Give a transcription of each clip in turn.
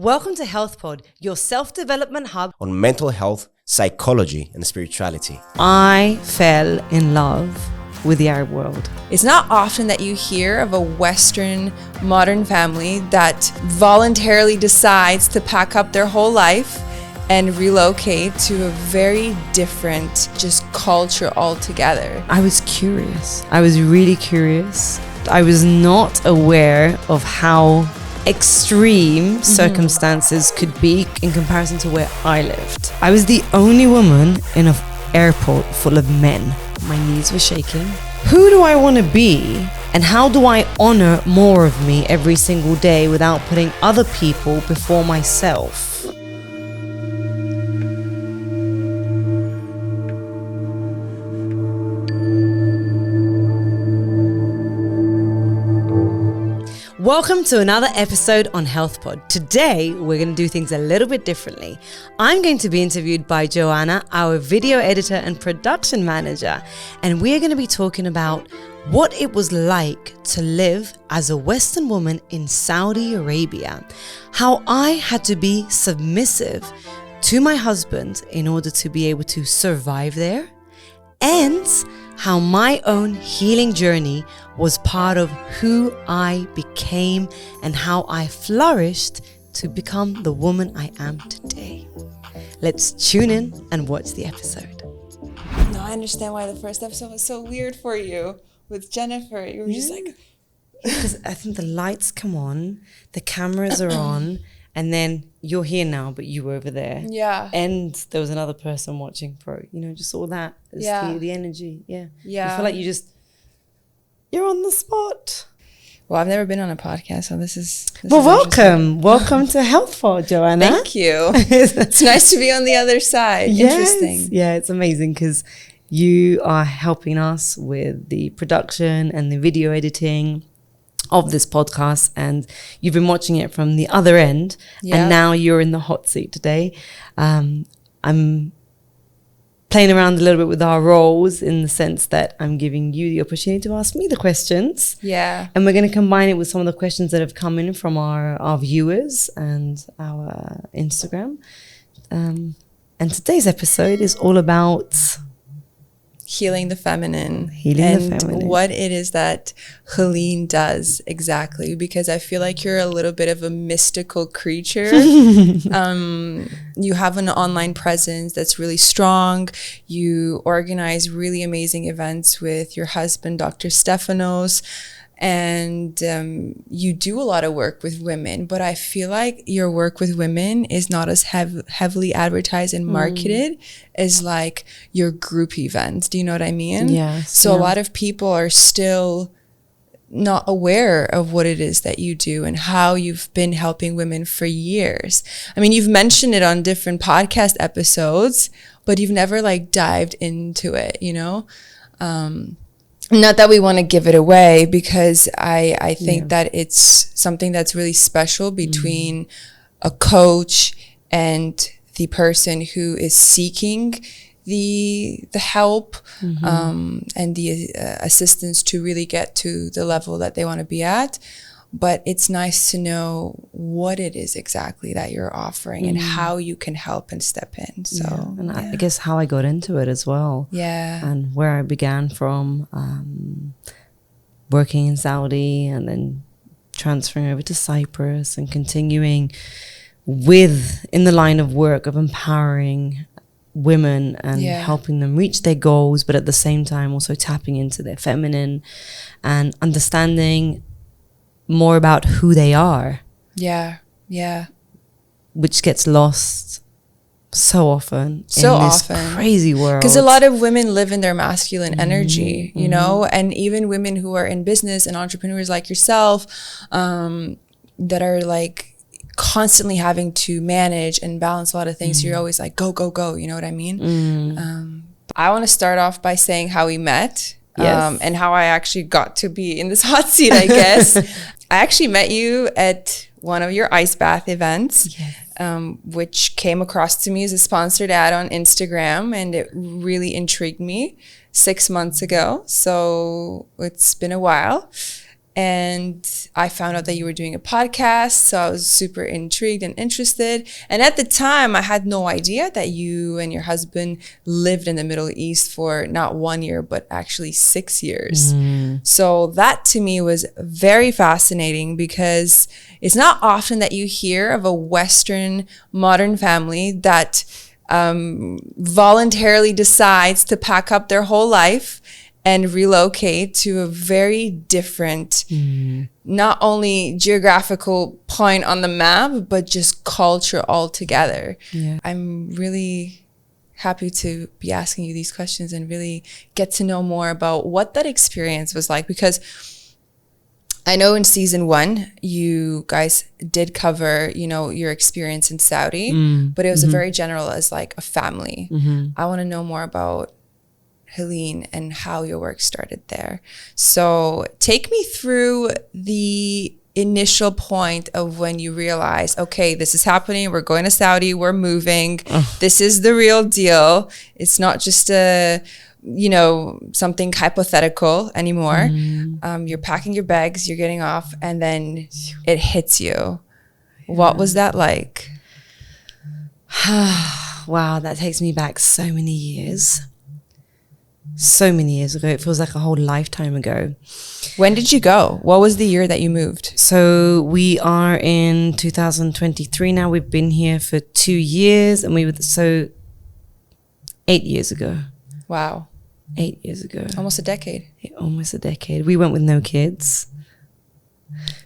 Welcome to Health Pod, your self-development hub on mental health, psychology, and spirituality. I fell in love with the Arab world. It's not often that you hear of a Western modern family that voluntarily decides to pack up their whole life and relocate to a very different just culture altogether. I was curious. I was really curious. I was not aware of how extreme circumstances could be in comparison to where I lived. I was the only woman in an airport full of men. My knees were shaking. Who do I want to be? And how do I honor more of me every single day without putting other people before myself? Welcome to another episode on Health Pod. Today, we're going to do things a little bit differently. I'm going to be interviewed by Oana, our video editor and production manager, and we are going to be talking about what it was like to live as a Western woman in Saudi Arabia, how I had to be submissive to my husband in order to be able to survive there, and how my own healing journey was part of who I became and how I flourished to become the woman I am today. Let's tune in and watch the episode. No, I understand why the first episode was so weird for you with Jennifer. You were just like... Because I think the lights come on, the cameras are on, and then you're here now, but you were over there. Yeah. And there was another person watching just all that. The energy. Yeah. Yeah. You feel like you're on the spot. Well, I've never been on a podcast, so this is welcome. Welcome to Health Pod, Oana. Thank you. It's nice to be on the other side. Yes. Interesting. Yeah, it's amazing because you are helping us with the production and the video editing of this podcast, and you've been watching it from the other end, and now you're in the hot seat today. I'm playing around a little bit with our roles in the sense that I'm giving you the opportunity to ask me the questions. Yeah. And we're going to combine it with some of the questions that have come in from our viewers and our Instagram. And today's episode is all about healing the feminine. And what it is that Hélène does exactly, because I feel like you're a little bit of a mystical creature. You have an online presence that's really strong. You organize really amazing events with your husband, Dr. Stefanos. And you do a lot of work with women, but I feel like your work with women is not as heavily advertised and marketed as like your group events. Do you know what I mean? Yes. So a lot of people are still not aware of what it is that you do and how you've been helping women for years. I mean, you've mentioned it on different podcast episodes, but you've never like dived into it, Not that we want to give it away, because I think that it's something that's really special between a coach and the person who is seeking the help and the assistance to really get to the level that they want to be at. But it's nice to know what it is exactly that you're offering and how you can help and step in. So, I guess how I got into it as well. Yeah. And where I began from, working in Saudi and then transferring over to Cyprus and continuing in the line of work of empowering women and helping them reach their goals, but at the same time also tapping into their feminine and understanding more about who they are. Yeah. Which gets lost so often in this crazy world. Because a lot of women live in their masculine energy, and even women who are in business and entrepreneurs like yourself, that are like constantly having to manage and balance a lot of things. So you're always like, go, go, go. You know what I mean? I want to start off by saying how we met. And how I actually got to be in this hot seat, I guess. I actually met you at one of your ice bath events, which came across to me as a sponsored ad on Instagram, and it really intrigued me 6 months ago. So it's been a while. And I found out that you were doing a podcast. So I was super intrigued and interested. And at the time, I had no idea that you and your husband lived in the Middle East for not 1 year, but actually 6 years. So that to me was very fascinating, because it's not often that you hear of a Western modern family that voluntarily decides to pack up their whole life and relocate to a very different, not only geographical point on the map, but just culture altogether. Yeah. I'm really happy to be asking you these questions and really get to know more about what that experience was like, because I know in season 1, you guys did cover, your experience in Saudi, but it was a very general as like a family. I want to know more about Hélène and how your work started there. So take me through the initial point of when you realized, okay, this is happening. We're going to Saudi. We're moving. This is the real deal. It's not just something hypothetical anymore. You're packing your bags, you're getting off, and then it hits you. What was that like? Wow, that takes me back so many years. So many years ago. It feels like a whole lifetime ago. When did you go? What was the year that you moved? So we are in 2023 now. We've been here for 2 years, and 8 years ago. Wow. 8 years ago. Almost a decade. Almost a decade. We went with no kids.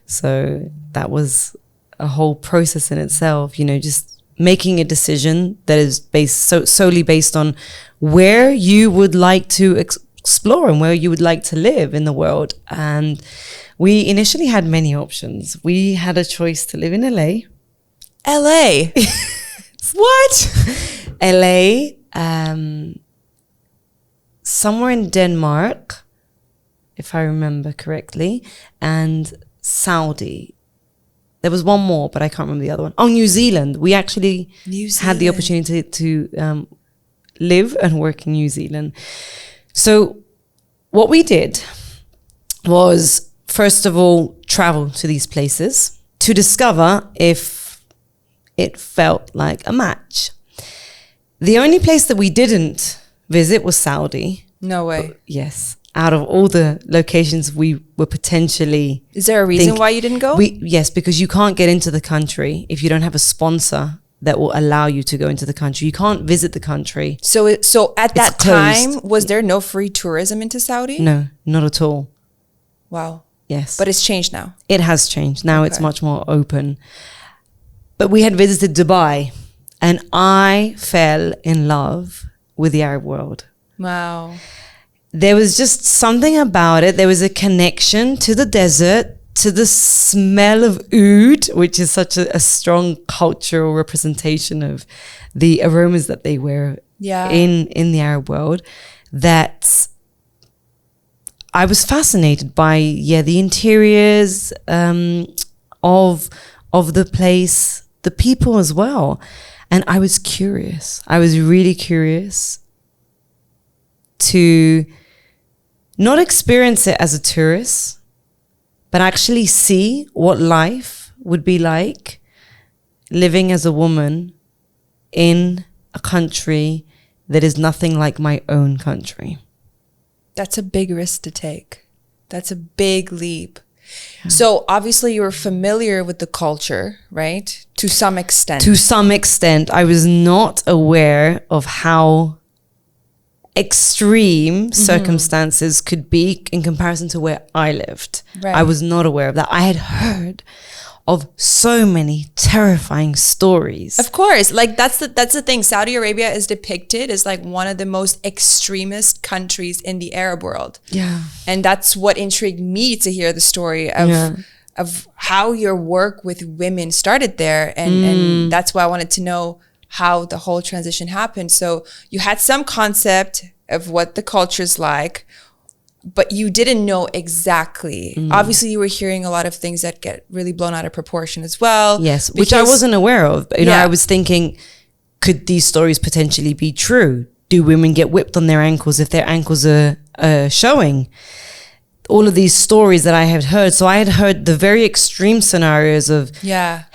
So that was a whole process in itself, just making a decision that is solely based on where you would like to explore and where you would like to live in the world. And we initially had many options. We had a choice to live in LA. LA? What? LA, somewhere in Denmark, if I remember correctly, and Saudi. There was one more, but I can't remember the other one. Oh, New Zealand. We actually had the opportunity to live and work in New Zealand. So what we did was, first of all, travel to these places to discover if it felt like a match. The only place that we didn't visit was Saudi. No way. Yes. Out of all the locations we were potentially... Is there a reason why you didn't go? Yes, because you can't get into the country if you don't have a sponsor that will allow you to go into the country. You can't visit the country. So at that closed. time, was there no free tourism into Saudi? No, not at all. Wow. Yes. But it's changed now. It has changed. Now it's much more open. But we had visited Dubai, and I fell in love with the Arab world. Wow. There was just something about it. There was a connection to the desert, to the smell of oud, which is such a strong cultural representation of the aromas that they wear in the Arab world, that I was fascinated by, the interiors of the place, the people as well. And I was curious. I was really curious to not experience it as a tourist, but actually see what life would be like living as a woman in a country that is nothing like my own country. That's a big risk to take. That's a big leap. Yeah. So obviously you were familiar with the culture, right? To some extent. To some extent. I was not aware of how extreme circumstances could be in comparison to where I lived. Right. I was not aware of that. I had heard of so many terrifying stories. Of course, like that's the thing. Saudi Arabia is depicted as like one of the most extremist countries in the Arab world. Yeah. And that's what intrigued me to hear the story of how your work with women started there. And that's why I wanted to know how the whole transition happened. So you had some concept of what the culture's like, but you didn't know exactly. Obviously, you were hearing a lot of things that get really blown out of proportion as well. Yes, which I wasn't aware of. But, you know, I was thinking, could these stories potentially be true? Do women get whipped on their ankles if their ankles are showing? all of these stories that I had heard. So I had heard the very extreme scenarios of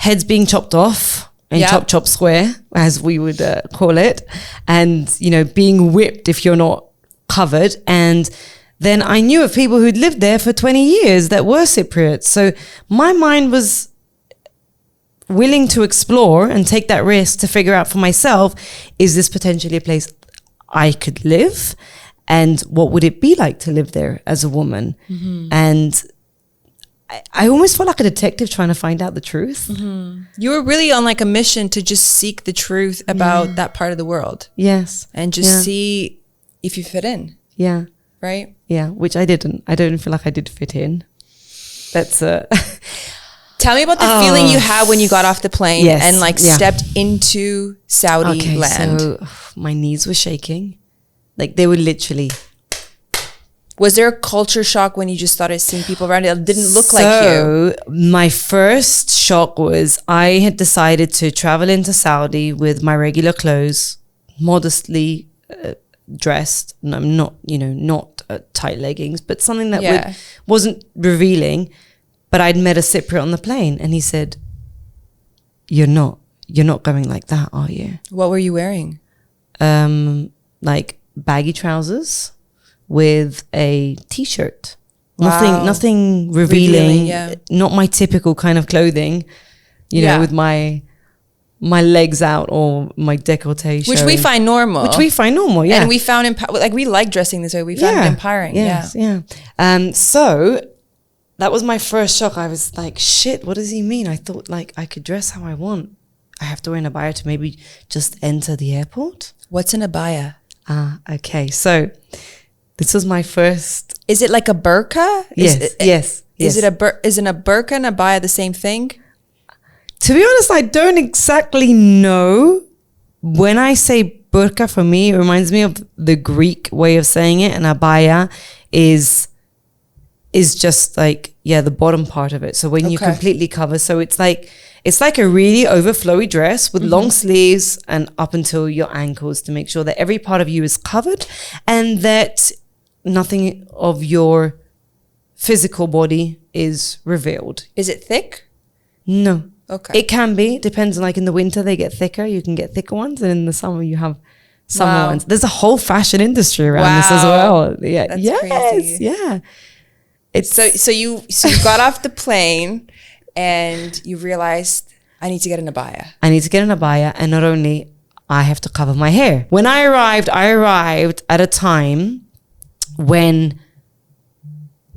heads being chopped off and chop square, as we would call it, and, you know, being whipped if you're not covered. And then I knew of people who'd lived there for 20 years that were Cypriots. So my mind was willing to explore and take that risk to figure out for myself, is this potentially a place I could live? And what would it be like to live there as a woman? And I almost felt like a detective trying to find out the truth. You were really on like a mission to just seek the truth about that part of the world. Yes. And just see if you fit in. Yeah. Right? Yeah, which I didn't. I don't feel like I did fit in. That's Tell me about the feeling you had when you got off the plane and like stepped into Saudi land. So my knees were shaking. Like they were literally. Was there a culture shock when you just started seeing people around you that didn't look like you? So my first shock was I had decided to travel into Saudi with my regular clothes, modestly dressed. And I'm not, you know, not tight leggings, but something that wasn't revealing. But I'd met a Cypriot on the plane and he said, you're not going like that, are you? What were you wearing? Like baggy trousers with a t-shirt. Wow. Nothing revealing. Not my typical kind of clothing, you know, with my legs out or my décolleté Which we find normal. Yeah. And we found, like we like dressing this way. We found it empowering. Yes, yeah. So that was my first shock. I was like, shit, what does he mean? I thought like I could dress how I want. I have to wear an abaya to maybe just enter the airport. What's an abaya? Okay. So this was my first. Is it like a burqa? Yes. Is it a burqa and abaya the same thing? To be honest, I don't exactly know. When I say burqa, for me, it reminds me of the Greek way of saying it. And abaya is just like, the bottom part of it. So when you completely cover, so it's like a really overflowy dress with long sleeves and up until your ankles to make sure that every part of you is covered and that nothing of your physical body is revealed. Is it thick? No. Okay. It can be. Depends. Like in the winter, they get thicker. You can get thicker ones. And in the summer, you have summer ones. There's a whole fashion industry around this as well. Yeah. That's crazy. Yeah. It's so you got off the plane and you realized I need to get an abaya. And not only I have to cover my hair. When I arrived at a time when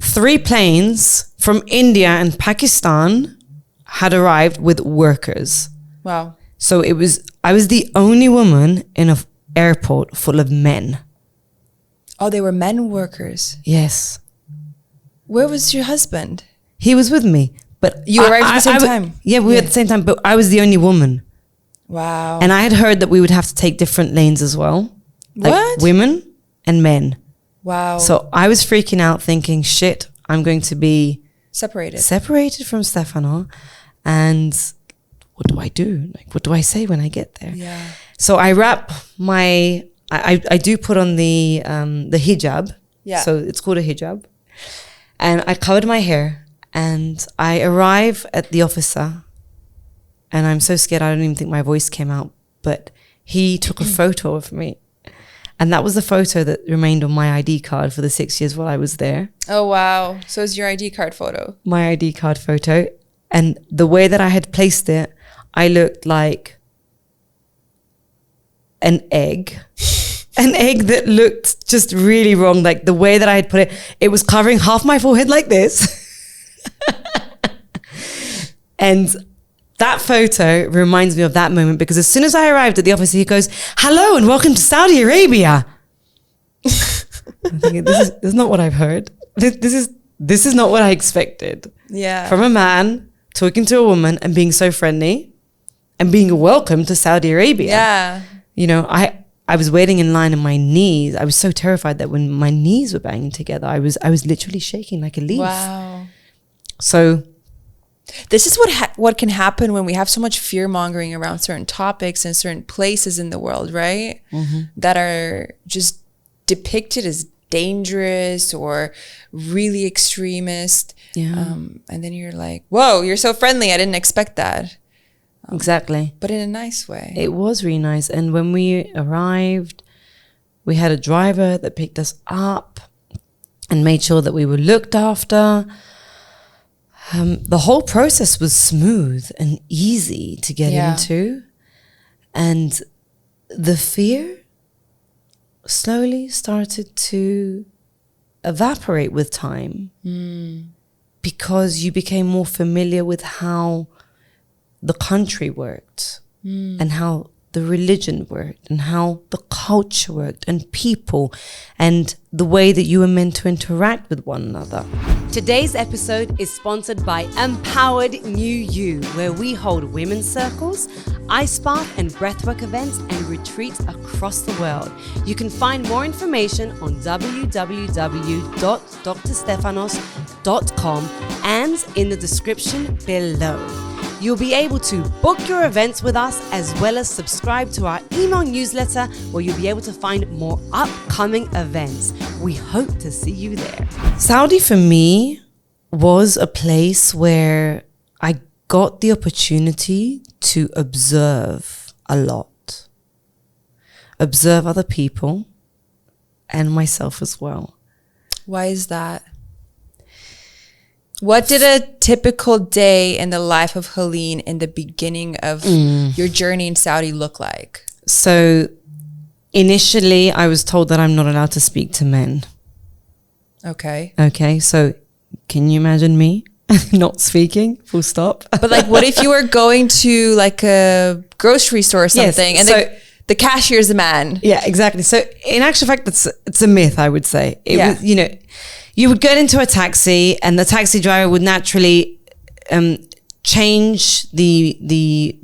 3 planes from India and Pakistan had arrived with workers. Wow. So I was the only woman in an airport full of men. Oh, they were men workers. Yes. Where was your husband? He was with me, but you arrived at the same time. Yeah, we were at the same time, but I was the only woman. Wow. And I had heard that we would have to take different lanes as well. Like what? Women and men. Wow. So I was freaking out thinking, shit, I'm going to be separated from Stefano. And what do I do? Like, what do I say when I get there? Yeah. So I wrap I do put on the hijab. Yeah. So it's called a hijab. And I covered my hair and I arrive at the officer and I'm so scared I don't even think my voice came out, but he took a photo of me. And that was the photo that remained on my ID card for the 6 years while I was there. Oh, wow. So it's your ID card photo. My ID card photo. And the way that I had placed it, I looked like an egg. An egg that looked just really wrong. Like the way that I had put it, it was covering half my forehead like this. And that photo reminds me of that moment because as soon as I arrived at the office, he goes, "Hello and welcome to Saudi Arabia." I'm thinking, this is not what I've heard. This is not what I expected. Yeah. From a man talking to a woman and being so friendly and being welcome to Saudi Arabia. Yeah. You know, I was waiting in line and my knees, I was so terrified that when my knees were banging together, I was literally shaking like a leaf. Wow. So this is what can happen when we have so much fear mongering around certain topics and certain places in the world, right? Mm-hmm. That are just depicted as dangerous or really extremist. Yeah. And then you're like, whoa, you're so friendly. I didn't expect that. Exactly. But in a nice way. It was really nice. And when we arrived, we had a driver that picked us up and made sure that we were looked after. The whole process was smooth and easy to get into. And the fear slowly started to evaporate with time because you became more familiar with how the country worked and how the religion worked and how the culture worked and people and the way that you were meant to interact with one another. Today's episode is sponsored by Empowered New You, where we hold women's circles, ice bath and breathwork events and retreats across the world. You can find more information on www.drstefanos.com and in the description below. You'll be able to book your events with us as well as subscribe to our email newsletter where you'll be able to find more upcoming events. We hope to see you there. Saudi for me was a place where I got the opportunity to observe a lot. Observe other people and myself as well. Why is that? What did a typical day in the life of Hélène in the beginning of your journey in Saudi look like? So initially I was told that I'm not allowed to speak to men. Okay. Okay, so can you imagine me not speaking, full stop? But like, what if you were going to like a grocery store or something and the cashier's a man? Yeah, exactly. So in actual fact, it's a myth, I would say. It was, you know, you would get into a taxi and the taxi driver would naturally change the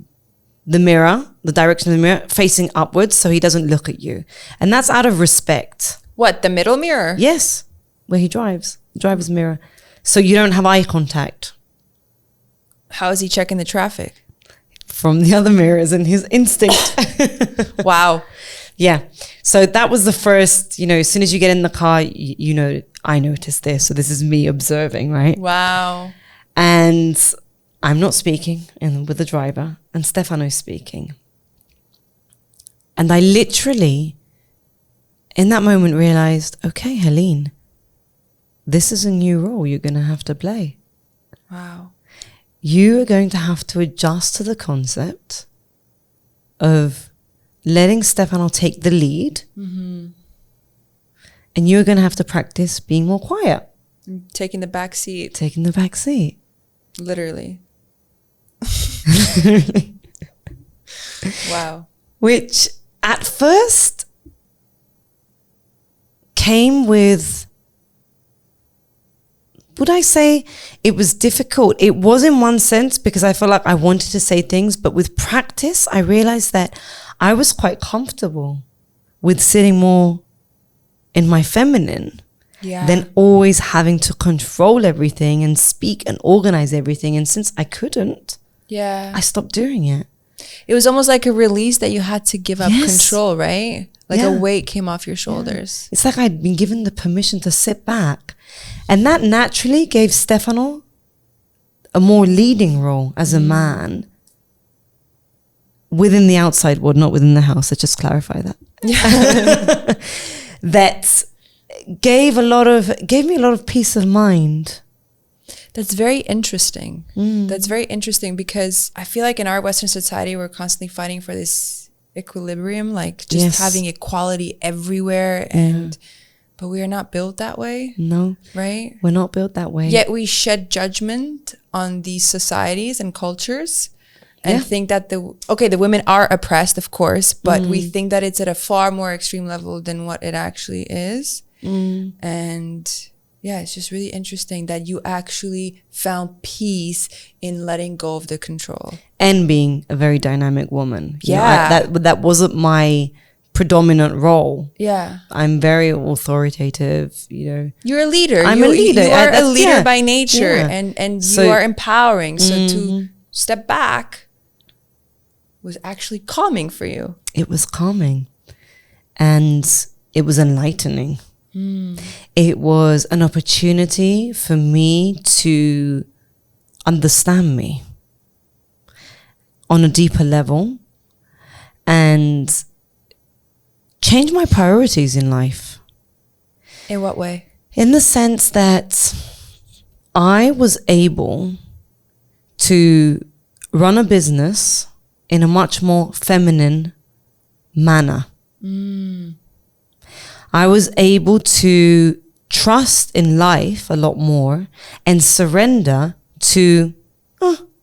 mirror, the direction of the mirror, facing upwards so he doesn't look at you. And that's out of respect. What, the middle mirror? Yes, where he drives, the driver's mirror. So you don't have eye contact. How is he checking the traffic? From the other mirrors and his instinct. Wow. Yeah. So that was the first, you know, as soon as you get in the car, you know, I noticed this. So this is me observing, right? Wow. And I'm not speaking with the driver and Stefano's speaking. And I literally, in that moment, realized, okay, Hélène, this is a new role you're going to have to play. Wow. You are going to have to adjust to the concept of letting Stefano take the lead. Mm-hmm. And you're going to have to practice being more quiet. Taking the back seat. Taking the back seat. Literally. Wow. Which at first came with, would I say it was difficult? It was in one sense because I felt like I wanted to say things, but with practice, I realized that I was quite comfortable with sitting more in my feminine than always having to control everything and speak and organize everything. And since I couldn't, I stopped doing it. It was almost like a release that you had to give up control, right? Like a weight came off your shoulders. It's like I'd been given the permission to sit back. And that naturally gave Stefano a more leading role as a man within the outside world, not within the house. Let's just clarify that. Yeah. That gave me a lot of peace of mind. That's very interesting. That's very interesting because I feel like in our Western society, we're constantly fighting for this equilibrium, like just having equality everywhere. But we are not built that way. No. Right? We're not built that way. Yet we shed judgment on these societies and cultures and think that the women are oppressed, of course, but we think that it's at a far more extreme level than what it actually is. And yeah, it's just really interesting that you actually found peace in letting go of the control. And being a very dynamic woman. Yeah. That wasn't my predominant role. Yeah. I'm very authoritative, you know. You're a leader. I'm a leader. You are a leader by nature and you are empowering. So to step back was actually calming for you. It was calming and it was enlightening. It was an opportunity for me to understand me on a deeper level and change my priorities in life. In what way? In the sense that I was able to run a business in a much more feminine manner. I was able to trust in life a lot more and surrender to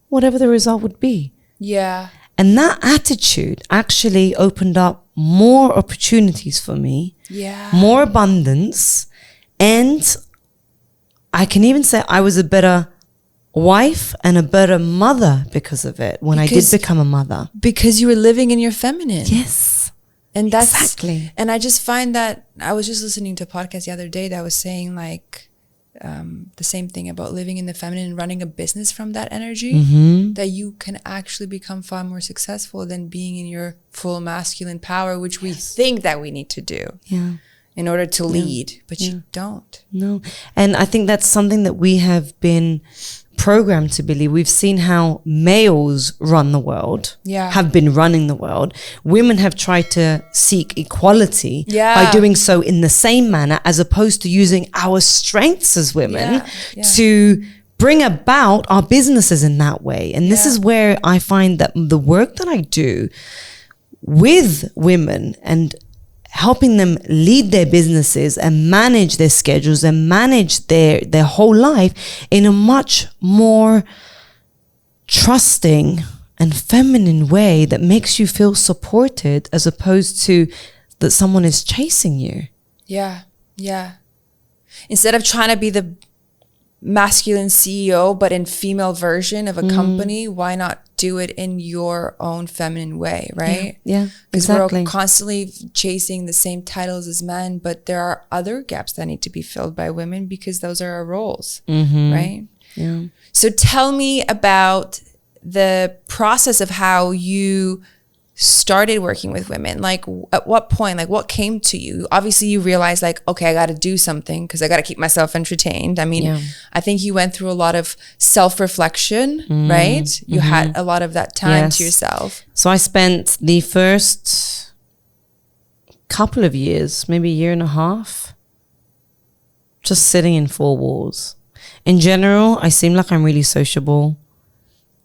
whatever the result would be. Yeah. And that attitude actually opened up more opportunities for me, more abundance, and I can even say I was a better wife and a better mother because of it when I did become a mother. Because you were living in your feminine. Yes. And that's exactly. And I just find that I was just listening to a podcast the other day that was saying like the same thing about living in the feminine and running a business from that energy, that you can actually become far more successful than being in your full masculine power, which we think that we need to do in order to lead, but you don't. No. And I think that's something that we have been programmed to believe. We've seen how males run the world, have been running the world. Women have tried to seek equality by doing so in the same manner, as opposed to using our strengths as women to bring about our businesses in that way. And this is where I find that the work that I do with women and helping them lead their businesses and manage their schedules and manage their whole life in a much more trusting and feminine way that makes you feel supported, as opposed to that someone is chasing you. Yeah. Instead of trying to be the masculine CEO, but in female version of a company, why not do it in your own feminine way, right? Yeah, because exactly. we're constantly chasing the same titles as men, but there are other gaps that need to be filled by women because those are our roles, right? Yeah. So tell me about the process of how you started working with women. Like at what point, like what came to you? Obviously you realized like, okay, I got to do something because I got to keep myself entertained. I mean, I think you went through a lot of self-reflection, right? You had a lot of that time to yourself. So I spent the first couple of years, maybe a year and a half, just sitting in four walls. In general, I seem like I'm really sociable.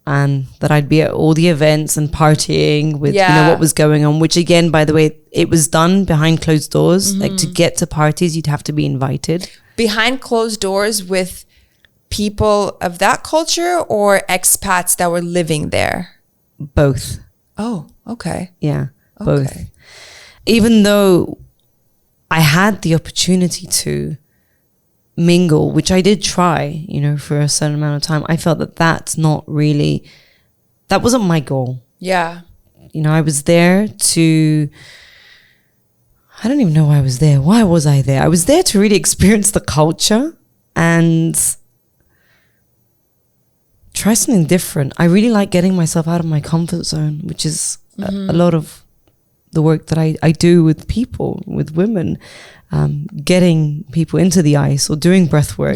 And that I'd be at all the events and partying with, you know, what was going on, which again, by the way, it was done behind closed doors. Like to get to parties, you'd have to be invited. Behind closed doors with people of that culture or expats that were living there? Both. Oh, okay. Yeah, both. Even though I had the opportunity to mingle, which I did try, you know, for a certain amount of time, I felt that that wasn't my goal. Yeah. You know, I was there to, I don't even know why I was there. Why was I there? I was there to really experience the culture and try something different. I really like getting myself out of my comfort zone, which is a lot of the work that I do with people, with women. Getting people into the ice or doing breath work,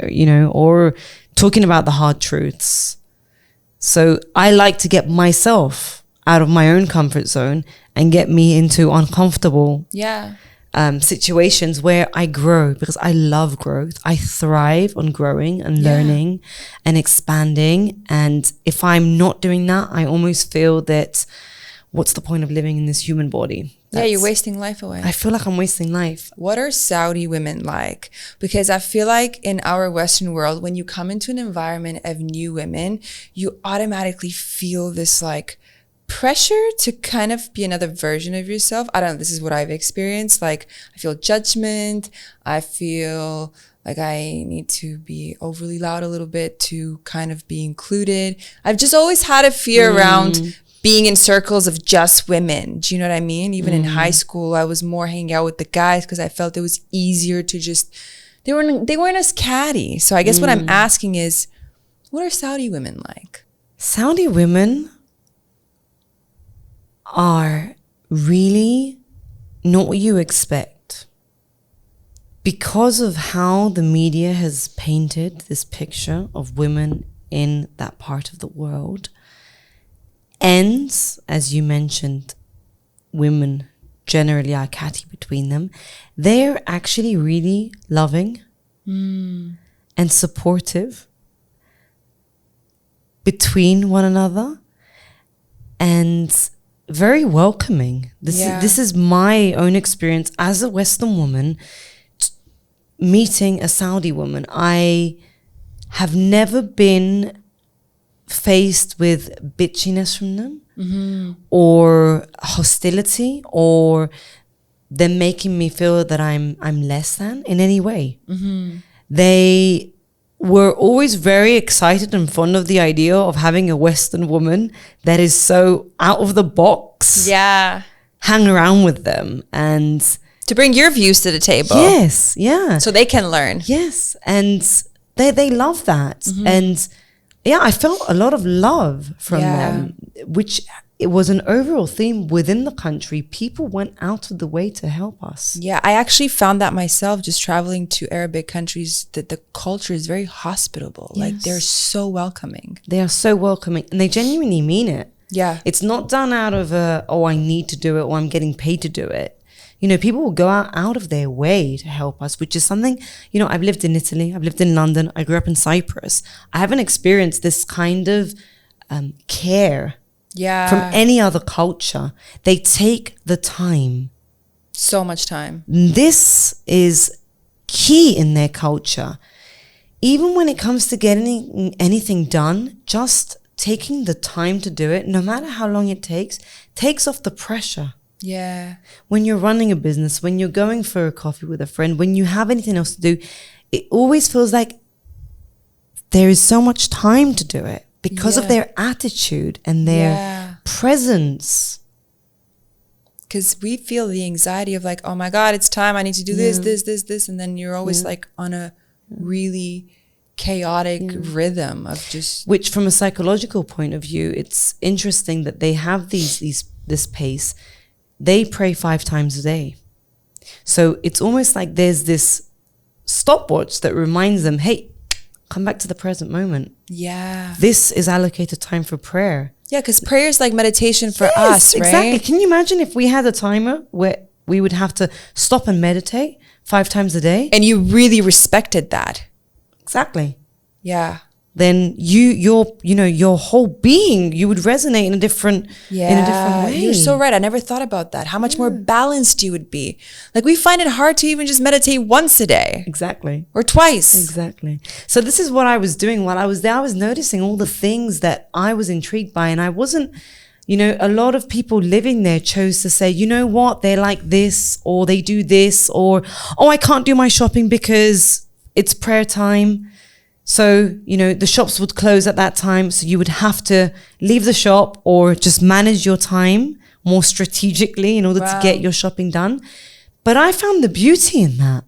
you know, or talking about the hard truths. So I like to get myself out of my own comfort zone and get me into uncomfortable situations where I grow, because I love growth. I thrive on growing and learning and expanding. And if I'm not doing that, I almost feel that what's the point of living in this human body? You're wasting life away. I feel like I'm wasting life. What are Saudi women like? Because I feel like in our Western world, when you come into an environment of new women, you automatically feel this like pressure to kind of be another version of yourself. I don't know, this is what I've experienced. Like I feel judgment. I feel like I need to be overly loud a little bit to kind of be included. I've just always had a fear around being in circles of just women. Do you know what I mean? Even in high school, I was more hanging out with the guys because I felt it was easier to just, they weren't as catty. So I guess what I'm asking is, what are Saudi women like? Saudi women are really not what you expect, because of how the media has painted this picture of women in that part of the world, and as you mentioned, women generally are catty between them, they're actually really loving and supportive between one another and very welcoming. This is my own experience as a Western woman meeting a Saudi woman. I have never been faced with bitchiness from them or hostility or them making me feel that I'm less than in any way. They were always very excited and fond of the idea of having a Western woman that is so out of the box. Yeah. Hang around with them and to bring your views to the table. Yes, yeah. So they can learn. Yes, and they love that. And yeah, I felt a lot of love from them, which it was an overall theme within the country. People went out of the way to help us. Yeah, I actually found that myself just traveling to Arabic countries, that the culture is very hospitable. Yes. Like they're so welcoming. They are so welcoming and they genuinely mean it. Yeah. It's not done out of I need to do it or I'm getting paid to do it. You know, people will go out of their way to help us, which is something, you know, I've lived in Italy, I've lived in London, I grew up in Cyprus. I haven't experienced this kind of care from any other culture. They take the time. So much time. This is key in their culture. Even when it comes to getting anything done, just taking the time to do it, no matter how long it takes off the pressure. Yeah. When you're running a business, when you're going for a coffee with a friend, when you have anything else to do, it always feels like there is so much time to do it because of their attitude and their presence. Because we feel the anxiety of like, oh my God, it's time. I need to do this. And then you're always like on a really chaotic rhythm of just. Which from a psychological point of view, it's interesting that they have this pace. They pray 5 times a day. So it's almost like there's this stopwatch that reminds them, hey, come back to the present moment. Yeah. This is allocated time for prayer. Yeah, because prayer is like meditation for us, right? Exactly. Can you imagine if we had a timer where we would have to stop and meditate 5 times a day? And you really respected that. Exactly. Yeah. Then your whole being, you would resonate in a different way. You're so right. I never thought about that. How much more balanced you would be. Like we find it hard to even just meditate once a day. Exactly. Or twice. Exactly. So this is what I was doing while I was there. I was noticing all the things that I was intrigued by, and I wasn't, a lot of people living there chose to say, you know what, they're like this, or they do this, or, oh, I can't do my shopping because it's prayer time. So, the shops would close at that time. So you would have to leave the shop or just manage your time more strategically in order to get your shopping done. But I found the beauty in that.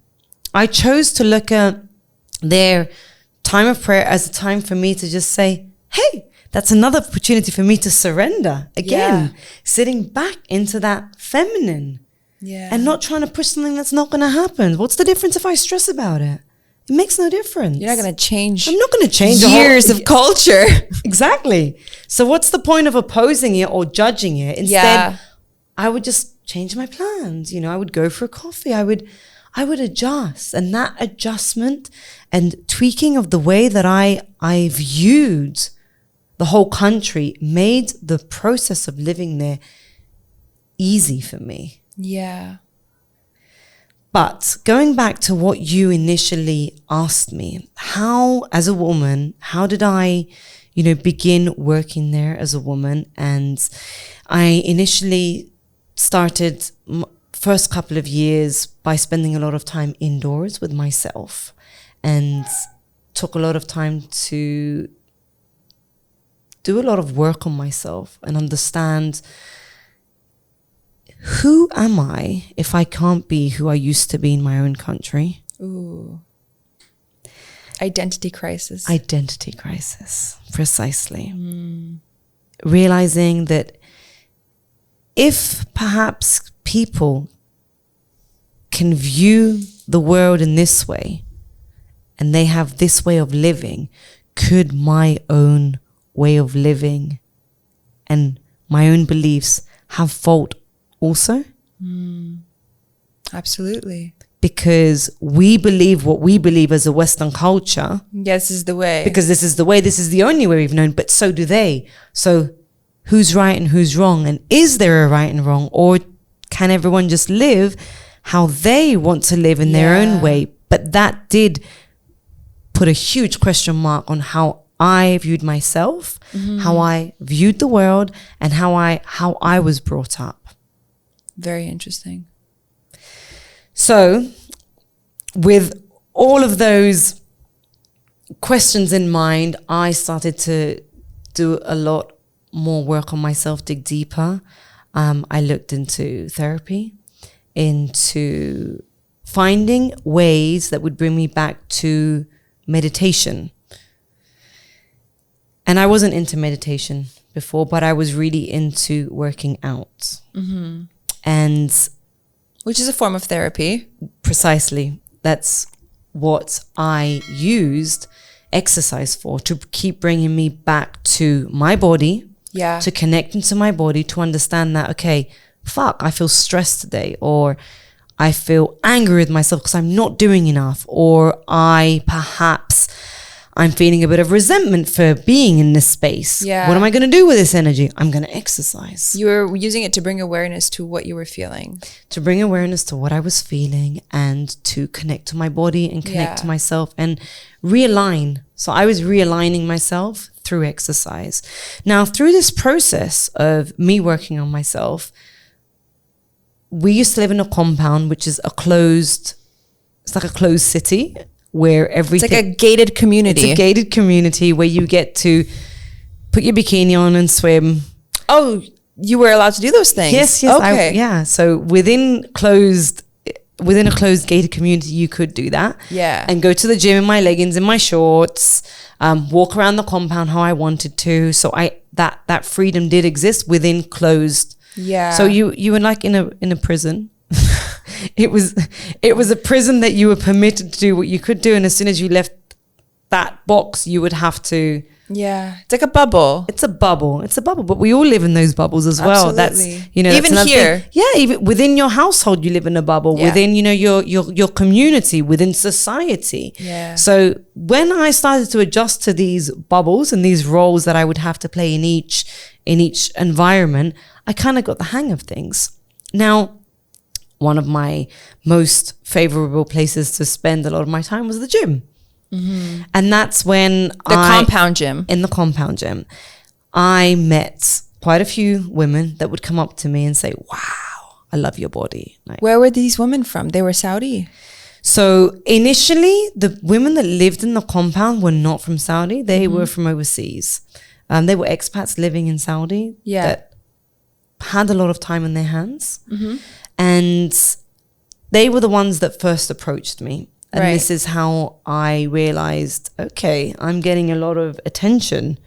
I chose to look at their time of prayer as a time for me to just say, hey, that's another opportunity for me to surrender again, sitting back into that feminine and not trying to push something that's not going to happen. What's the difference if I stress about it? It makes no difference. You're not going to change. I'm not going to change years of culture. Exactly. So what's the point of opposing it or judging it? Instead, I would just change my plans. I would go for a coffee. I would adjust, and that adjustment and tweaking of the way that I viewed the whole country made the process of living there easy for me. Yeah. But going back to what you initially asked me, how, as a woman, how did I, begin working there as a woman? And I initially started first couple of years by spending a lot of time indoors with myself, and took a lot of time to do a lot of work on myself and understand, who am I if I can't be who I used to be in my own country? Ooh. Identity crisis. Identity crisis, precisely. Realizing that if perhaps people can view the world in this way and they have this way of living, could my own way of living and my own beliefs have fault also? Absolutely. Because we believe what we believe as a Western culture. Yes, this is the way. Because this is the way, this is the only way we've known, but so do they. So who's right and who's wrong? And is there a right and wrong? Or can everyone just live how they want to live in their own way? But that did put a huge question mark on how I viewed myself, how I viewed the world, and how I was brought up. Very interesting. So with all of those questions in mind, I started to do a lot more work on myself, dig deeper. I looked into therapy, into finding ways that would bring me back to meditation. And I wasn't into meditation before, but I was really into working out. And which is a form of therapy. Precisely. That's what I used exercise for, to keep bringing me back to my body, to connect into my body, to understand that, okay, fuck, I feel stressed today, or I feel angry with myself because I'm not doing enough, or I'm feeling a bit of resentment for being in this space. What am I going to do with this energy? I'm going to exercise. You were using it to bring awareness to what you were feeling. To bring awareness to what I was feeling and to connect to my body and connect to myself and realign. So I was realigning myself through exercise. Now, through this process of me working on myself, we used to live in a compound, which is it's like a closed city, where everything... It's like a gated community. It's a gated community where you get to put your bikini on and swim. Oh, you were allowed to do those things? Yes. Okay. So within a closed gated community, you could do that. Yeah. And go to the gym in my leggings, in my shorts, walk around the compound how I wanted to. So that freedom did exist within closed. Yeah. So you were like in a prison. It was a prison that you were permitted to do what you could do, and as soon as you left that box, you would have to. Yeah, it's like a bubble. It's a bubble, but we all live in those bubbles as well. Absolutely. That's even that's here. thing. Yeah, even within your household, you live in a bubble. Yeah. Within your community, within society. Yeah. So when I started to adjust to these bubbles and these roles that I would have to play in each environment, I kind of got the hang of things. Now, one of my most favorable places to spend a lot of my time was the gym. And that's when In the compound gym, I met quite a few women that would come up to me and say, wow, I love your body. Like, where were these women from? They were Saudi? So initially, the women that lived in the compound were not from Saudi. They were from overseas. They were expats living in Saudi that had a lot of time on their hands. And they were the ones that first approached me. And this is how I realized, okay, I'm getting a lot of attention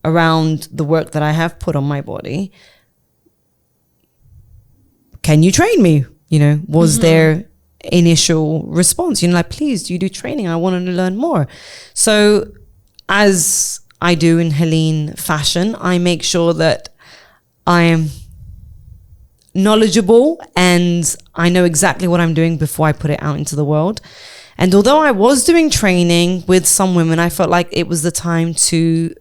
around the work that I have put on my body. Can you train me? Was their initial response, like, please, do you do training? I want to learn more. So as I do in Hélène fashion, I make sure that I am knowledgeable and I know exactly what I'm doing before I put it out into the world. And although I was doing training with some women, I felt like it was the time to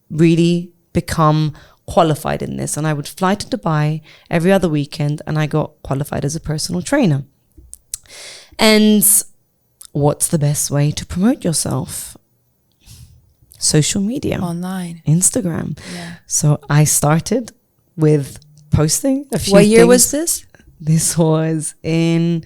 really become qualified in this. And I would fly to Dubai every other weekend and I got qualified as a personal trainer. And what's the best way to promote yourself? Social media. Online. Instagram. Yeah. So I started with posting a few What year things. was this? This was in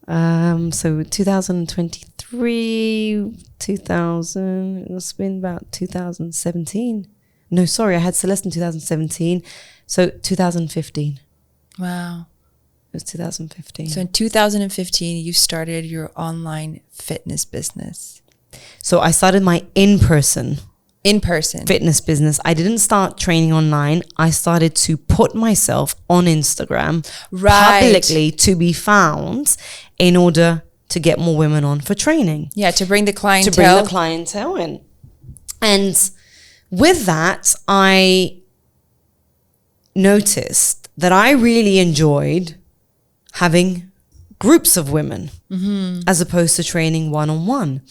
2023, 2000. It must have been about 2017. No, sorry, I had Celeste in 2017. So 2015. Wow. It was 2015. So in 2015, you started your online fitness business. So I started my in-person fitness business. I didn't start training online. I started to put myself on Instagram publicly to be found in order to get more women on for training. Yeah, to bring the clientele. To bring the clientele in. And with that, I noticed that I really enjoyed having groups of women as opposed to training one-on-one.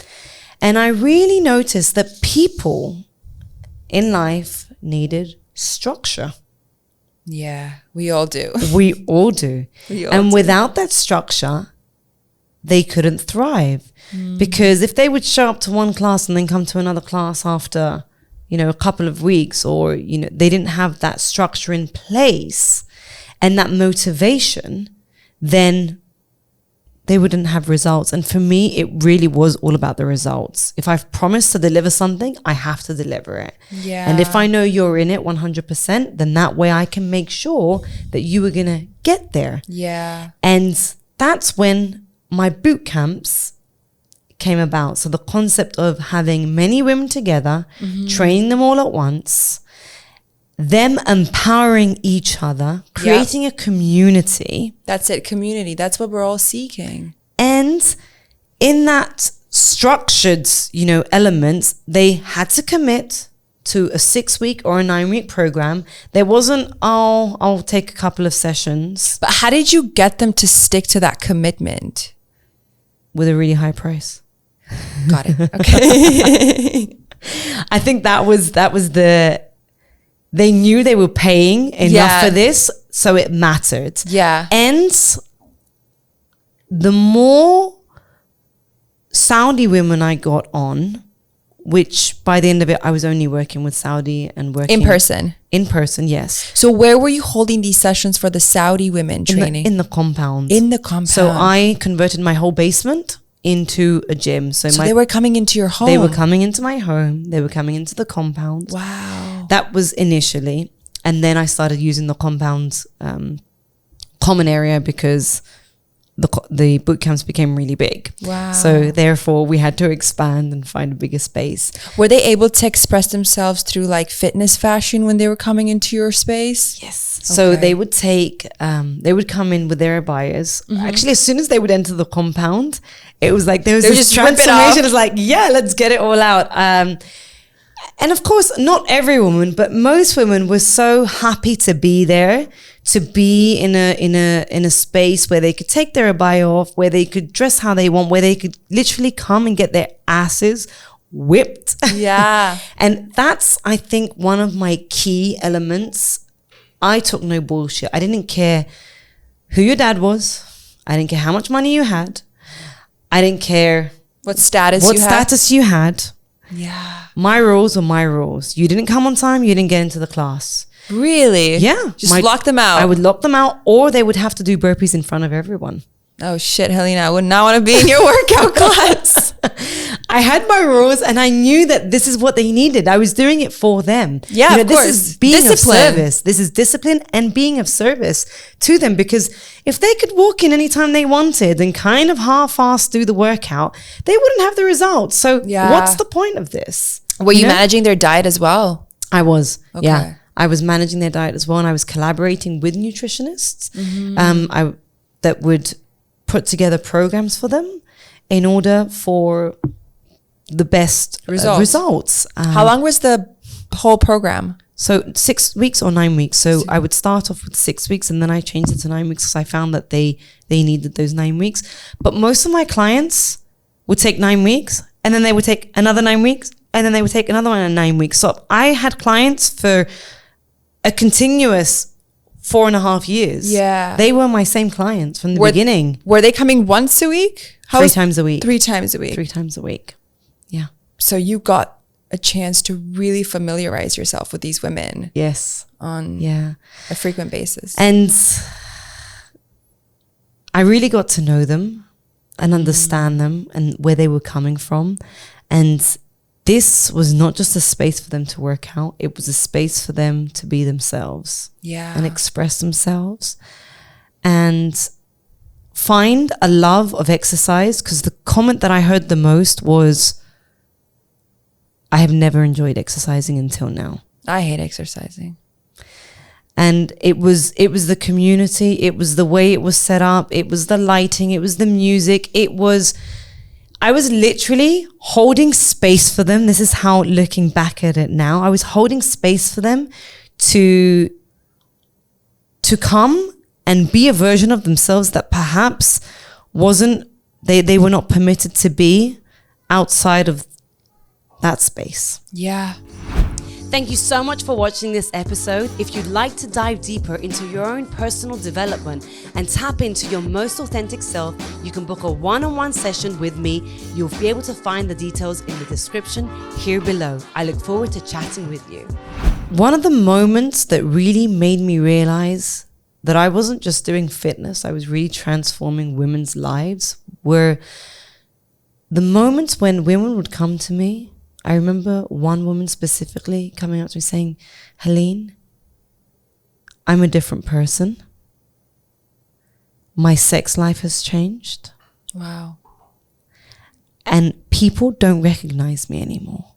And I really noticed that people in life needed structure. Yeah, we all do. We all do. And without that structure, they couldn't thrive. Because if they would show up to one class and then come to another class after, a couple of weeks, or, they didn't have that structure in place and that motivation, then they wouldn't have results. And for me, it really was all about the results. If I've promised to deliver something, I have to deliver it. Yeah. And if I know you're in it 100%, then that way I can make sure that you are going to get there. Yeah. And that's when my boot camps came about. So the concept of having many women together, training them all at once, them empowering each other, creating a community. That's it, community. That's what we're all seeking. And in that structured, elements, they had to commit to a 6-week or a 9-week program. There wasn't, I'll take a couple of sessions. But how did you get them to stick to that commitment? With a really high price. Got it. Okay. I think that was they knew they were paying enough for this, so it mattered. Yeah. And the more Saudi women I got on, which by the end of it, I was only working with Saudi and working... In person? In person, yes. So where were you holding these sessions for the Saudi women training? In the compound. In the compound. So I converted my whole basement into a gym. So they were coming into your home? They were coming into my home. They were coming into the compound. Wow. That was initially. And then I started using the compound's common area because the boot camps became really big. Wow. So therefore we had to expand and find a bigger space. Were they able to express themselves through like fitness fashion when they were coming into your space? Yes. Okay. So they would they would come in with their abayas. Actually, as soon as they would enter the compound, it was like there was this transformation. It's like, yeah, let's get it all out. And of course, not every woman, but most women were so happy to be there, to be in a space where they could take their abaya off, where they could dress how they want, where they could literally come and get their asses whipped. Yeah. And that's, I think, one of my key elements. I took no bullshit. I didn't care who your dad was. I didn't care how much money you had. I didn't care what status you had. Yeah. My rules were my rules. You didn't come on time, you didn't get into the class. Really? Yeah. Just lock them out. I would lock them out, or they would have to do burpees in front of everyone. Oh shit, Hélène, I would not want to be in your workout class. I had my rules and I knew that this is what they needed. I was doing it for them. Yeah, of course. This is being of service. This is discipline and being of service to them, because if they could walk in anytime they wanted and kind of half-assed do the workout, they wouldn't have the results. So what's the point of this? Were you managing their diet as well? I was. Okay. Yeah. I was managing their diet as well, and I was collaborating with nutritionists that would put together programs for them in order for the best results. How long was the whole program? So 6 weeks or 9 weeks. So I would start off with 6 weeks and then I changed it to 9 weeks because I found that they needed those 9 weeks. But most of my clients would take 9 weeks and then they would take another 9 weeks and then they would take another one in 9 weeks. So I had clients for a continuous 4.5 years. Yeah. They were my same clients from the beginning. Were they coming once a week? 3 times a week. 3 times a week. 3 times a week. Yeah. So you got a chance to really familiarize yourself with these women. Yes. On a frequent basis. And I really got to know them and understand them and where they were coming from. And this was not just a space for them to work out. It was a space for them to be themselves. Yeah. And express themselves. And find a love of exercise. Because the comment that I heard the most was, I have never enjoyed exercising until now. I hate exercising. And it was the community, it was the way it was set up, it was the lighting, it was the music, I was literally holding space for them. This is how, looking back at it now, I was holding space for them to come and be a version of themselves that perhaps they were not permitted to be outside of that space. Yeah. Thank you so much for watching this episode. If you'd like to dive deeper into your own personal development and tap into your most authentic self, you can book a one-on-one session with me. You'll be able to find the details in the description here below. I look forward to chatting with you. One of the moments that really made me realize that I wasn't just doing fitness, I was really transforming women's lives, were the moments when women would come to me. I remember one woman specifically coming up to me saying, Hélène, I'm a different person. My sex life has changed. Wow. And people don't recognize me anymore.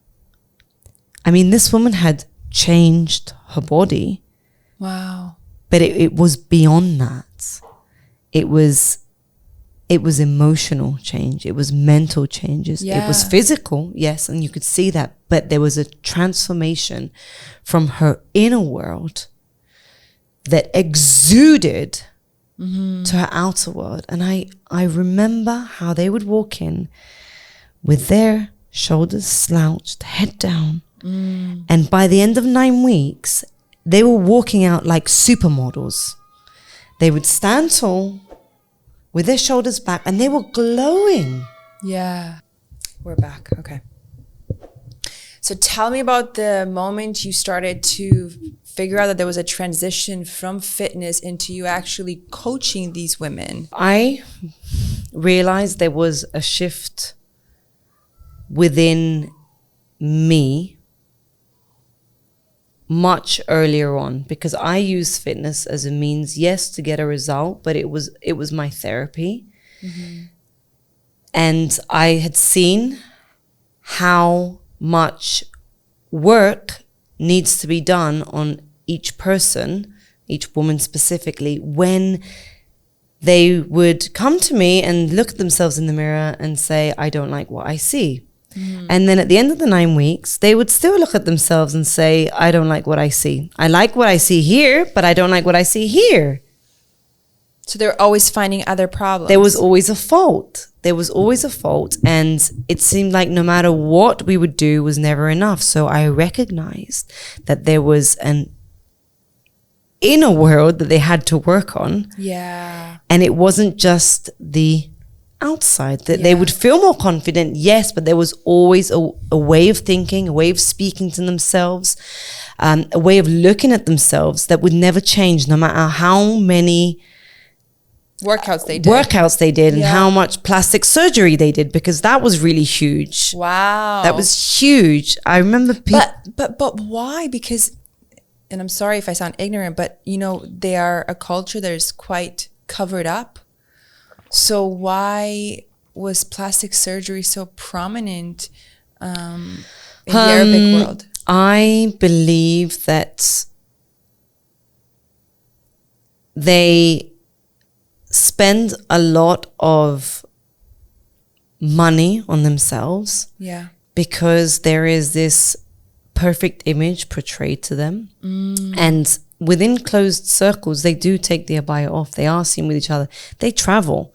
I mean, this woman had changed her body. Wow. But it was beyond that. It was emotional change. It was mental changes. Yeah. It was physical, yes, and you could see that. But there was a transformation from her inner world that exuded to her outer world. And I remember how they would walk in with their shoulders slouched, head down. And by the end of 9 weeks, they were walking out like supermodels. They would stand tall, with their shoulders back, and they were glowing. Yeah. We're back. Okay. So tell me about the moment you started to figure out that there was a transition from fitness into you actually coaching these women. I realized there was a shift within me much earlier on, because I used fitness as a means, yes, to get a result, but it was my therapy. And I had seen how much work needs to be done on each person, each woman specifically, when they would come to me and look at themselves in the mirror and say, I don't like what I see. And then at the end of the 9 weeks, they would still look at themselves and say, I don't like what I see. I like what I see here, but I don't like what I see here. So they're always finding other problems. There was always a fault. There was always a fault. And it seemed like no matter what we would do was never enough. So I recognized that there was an inner world that they had to work on. Yeah. And it wasn't just the outside, that they would feel more confident, yes, but there was always a way of thinking, a way of speaking to themselves, a way of looking at themselves that would never change, no matter how many workouts they did and how much plastic surgery they did, because that was really huge. Wow. That was huge. I remember people. But why? Because, and I'm sorry if I sound ignorant, but you know, they are a culture that is quite covered up. So why was plastic surgery so prominent in the Arabic world? I believe that they spend a lot of money on themselves. Yeah. Because there is this perfect image portrayed to them. And within closed circles, they do take the abaya off. They are seen with each other. They travel.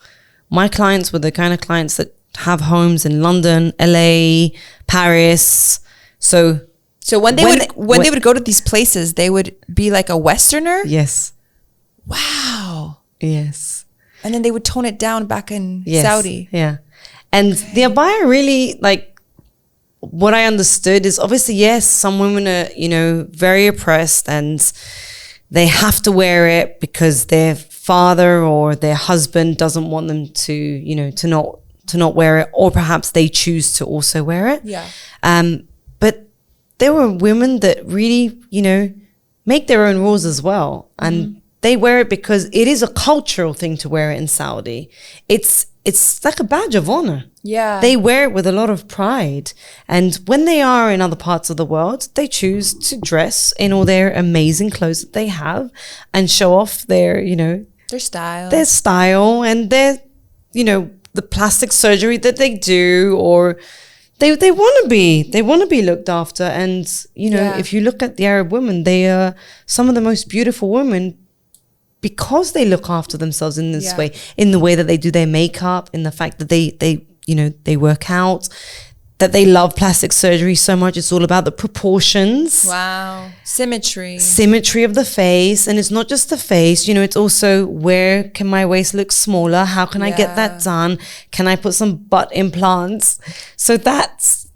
My clients were the kind of clients that have homes in London, LA, Paris. So when they would go to these places, they would be like a Westerner? Yes. Wow. Yes. And then they would tone it down back in Saudi. Yeah. And the abaya really, like, what I understood is obviously, yes, some women are, you know, very oppressed and they have to wear it because their father or their husband doesn't want them to, you know, to not wear it, or perhaps they choose to also wear it. Yeah. But there were women that really, you know, make their own rules as well. And they wear it because it is a cultural thing to wear it in Saudi. It's it's like a badge of honor. Yeah. They wear it with a lot of pride. And when they are in other parts of the world, they choose to dress in all their amazing clothes that they have and show off their, their style. Their style and their, the plastic surgery that they do, or they want to be looked after. And, if you look at the Arab women, they are some of the most beautiful women because they look after themselves in this way, in the way that they do their makeup, in the fact that they work out, that they love plastic surgery so much. It's all about the proportions. Wow. Symmetry of the face. And it's not just the face, it's also, where can my waist look smaller? How can I get that done? Can I put some butt implants? So that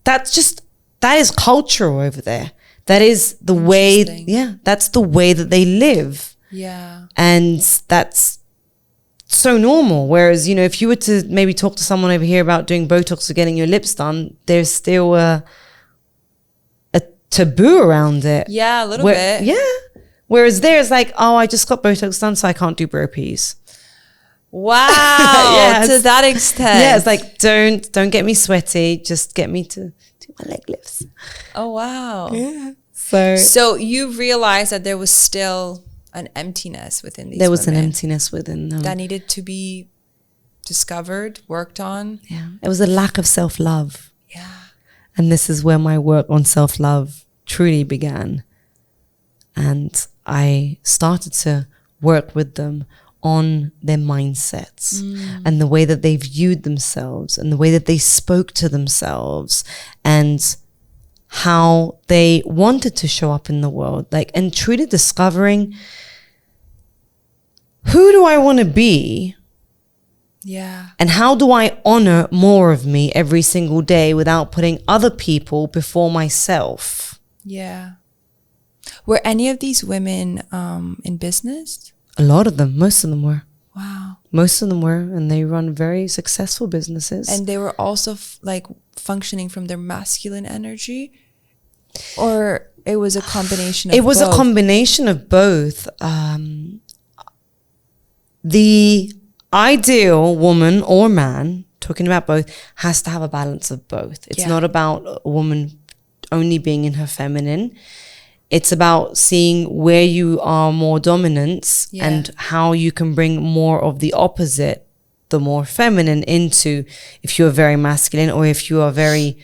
is cultural over there. That is the way, that's the way that they live. Yeah. And that's so normal. Whereas, if you were to maybe talk to someone over here about doing Botox or getting your lips done, there's still a taboo around it. Yeah, a little bit. Yeah. Whereas there's like, oh, I just got Botox done, so I can't do burpees. Wow. To that extent. Yeah, it's like, don't get me sweaty. Just get me to do my leg lifts. Oh, wow. Yeah. So you realized that there was still an emptiness within these There was women an emptiness within them. that needed to be discovered, worked on. Yeah. It was a lack of self-love. Yeah. And this is where my work on self-love truly began. And I started to work with them on their mindsets and the way that they viewed themselves and the way that they spoke to themselves and how they wanted to show up in the world, and truly discovering, who do I want to be? Yeah. And how do I honor more of me every single day without putting other people before myself? Yeah. Were any of these women in business? A lot of them, most of them were. Wow. Most of them were, and they run very successful businesses. And they were also functioning from their masculine energy, or it was a combination of both? It was a combination of both. The ideal woman or man, talking about both, has to have a balance of both. It's not about a woman only being in her feminine. It's about seeing where you are more dominant and how you can bring more of the opposite, the more feminine, into, if you're very masculine, or if you are very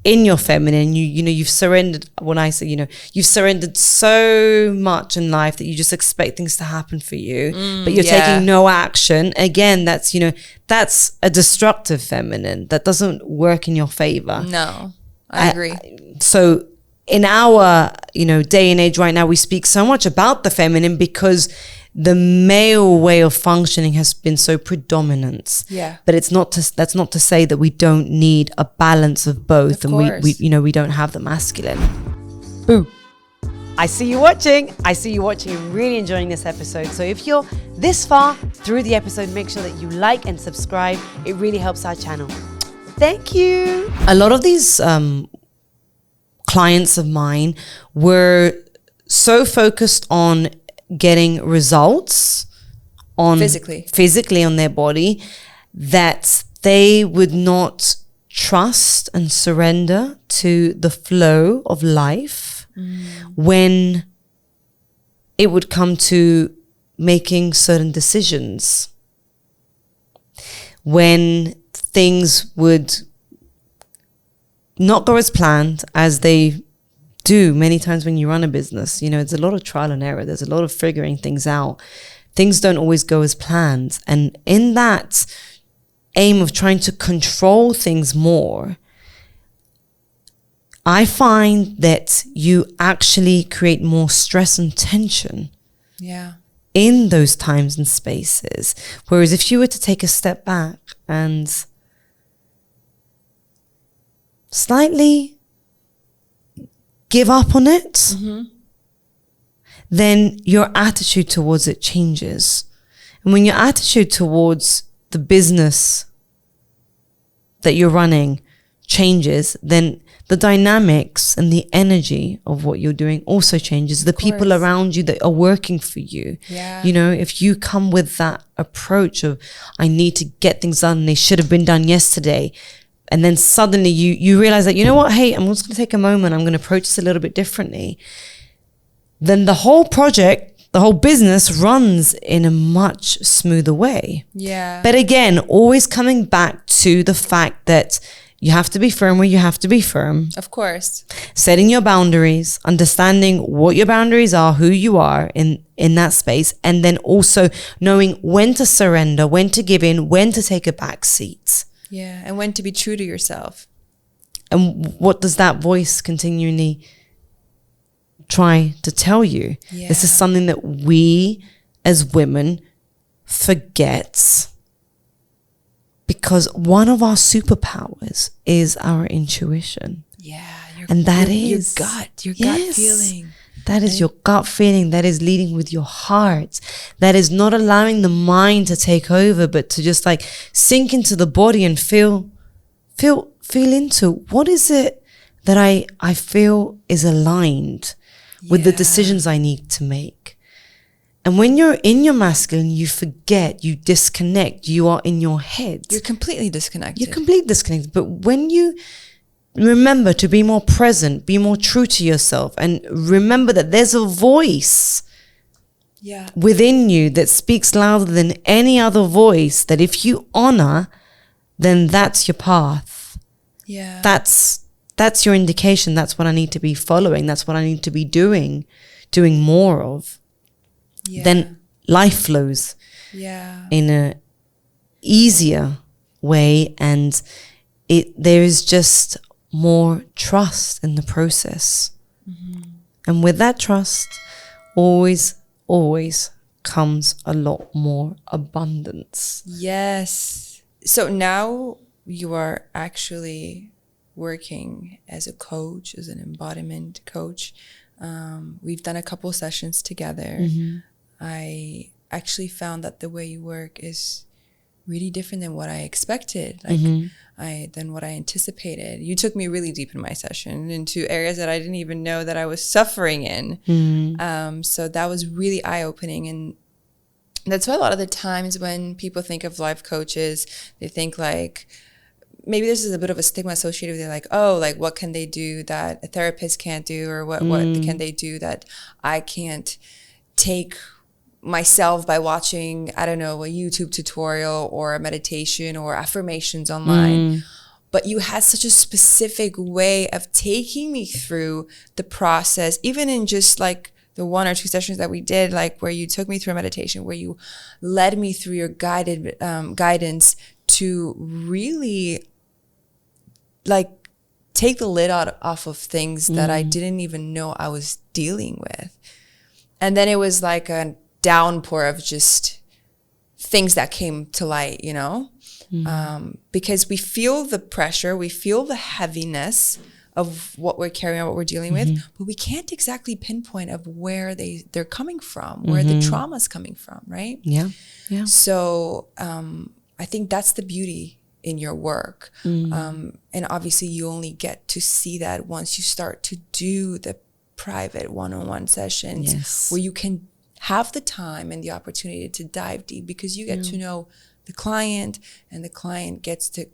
in your feminine, you've surrendered. When I say, you've surrendered so much in life that you just expect things to happen for you, but you're taking no action. Again, that's a destructive feminine that doesn't work in your favor. No, I agree. So in our, day and age right now, we speak so much about the feminine because the male way of functioning has been so predominant. Yeah. But that's not to say that we don't need a balance of both. Of and course. we don't have the masculine. Boo. I see you watching. I'm really enjoying this episode. So if you're this far through the episode, make sure that you like and subscribe. It really helps our channel. Thank you. A lot of these clients of mine were so focused on getting results on physically on their body that they would not trust and surrender to the flow of life when it would come to making certain decisions, when things would not go as planned, as they do many times when you run a business. It's a lot of trial and error. There's a lot of figuring things out. Things don't always go as planned. And in that aim of trying to control things more, I find that you actually create more stress and tension in those times and spaces. Whereas if you were to take a step back and slightly give up on it, then your attitude towards it changes. And when your attitude towards the business that you're running changes, then the dynamics and the energy of what you're doing also changes. The people around you that are working for you. Yeah. You know, if you come with that approach of, I need to get things done, they should have been done yesterday. And then suddenly you realize that, you know what, hey, I'm just going to take a moment. I'm going to approach this a little bit differently. Then the whole project, the whole business runs in a much smoother way. Yeah. But again, always coming back to the fact that you have to be firm where you have to be firm. Of course. Setting your boundaries, understanding what your boundaries are, who you are in that space, and then also knowing when to surrender, when to give in, when to take a back seat. Yeah. And when to be true to yourself. And what does that voice continually try to tell you? Yeah. This is something that we as women forget, because one of our superpowers is our intuition. Yeah. And that your is your gut feeling. That is your gut feeling. That is leading with your heart. That is not allowing the mind to take over, but to just like sink into the body and feel into what is it that I feel is aligned with the decisions I need to make. And when you're in your masculine, you forget, you disconnect, you are in your head. You're completely disconnected. You're completely disconnected. But when you remember to be more present, be more true to yourself, and remember that there's a voice within you that speaks louder than any other voice, that if you honor, then that's your path. Yeah. That's your indication. That's what I need to be following. That's what I need to be doing more of. Yeah. Then life flows in a easier way, and there is just more trust in the process. Mm-hmm. And with that trust, always comes a lot more abundance. Yes. So now you are actually working as a coach, as an embodiment coach. We've done a couple sessions together. Mm-hmm. I actually found that the way you work is really different than what I expected, than what I anticipated. You took me really deep in my session into areas that I didn't even know that I was suffering in. Mm-hmm. So that was really eye-opening. And that's why a lot of the times when people think of life coaches, they think like, maybe this is a bit of a stigma associated with it, like, oh, like what can they do that a therapist can't do, or what can they do that I can't take myself by watching, I don't know, a YouTube tutorial or a meditation or affirmations online. But you had such a specific way of taking me through the process, even in just like the 1 or 2 sessions that we did, like where you took me through a meditation, where you led me through your guided guidance to really like take the lid off of things that I didn't even know I was dealing with. And then it was like a downpour of just things that came to light, you know, because we feel the pressure, we feel the heaviness of what we're carrying out, what we're dealing with, but we can't exactly pinpoint of where they're coming from, where the trauma's coming from, right? Yeah. So I think that's the beauty in your work. And obviously you only get to see that once you start to do the private one-on-one sessions, where you can have the time and the opportunity to dive deep, because you get to know the client, and the client gets to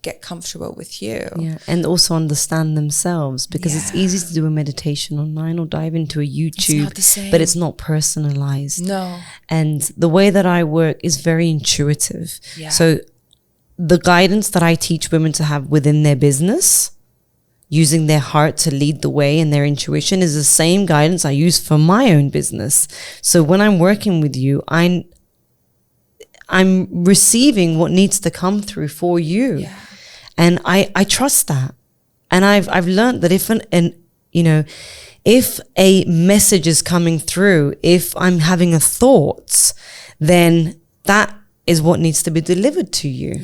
get comfortable with you. And also understand themselves, because it's easy to do a meditation online or dive into a YouTube, it's not the same. but it's not personalized. No. And the way that I work is very intuitive. So the guidance that I teach women to have within their business, using their heart to lead the way and their intuition, is the same guidance I use for my own business. So when I'm working with you, I'm receiving what needs to come through for you. And I trust that. And I've learned that if a message is coming through, if I'm having a thought, then that is what needs to be delivered to you.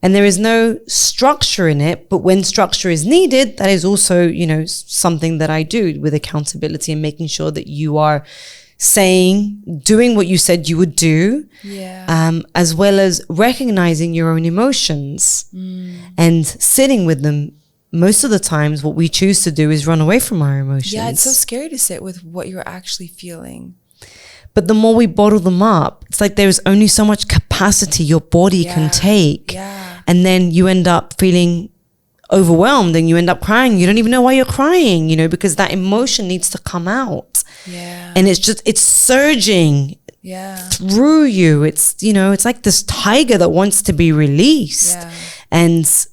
And there is no structure in it, but when structure is needed, that is also, something that I do with accountability, and making sure that you are doing what you said you would do, as well as recognizing your own emotions and sitting with them most of the times what we choose to do is run away from our emotions. Yeah, it's so scary to sit with what you're actually feeling. But the more we bottle them up, it's like there's only so much capacity your body can take. Yeah. And then you end up feeling overwhelmed and you end up crying. You don't even know why you're crying, you know, because that emotion needs to come out. Yeah. And it's surging through you. It's, you know, it's like this tiger that wants to be released. Yeah. And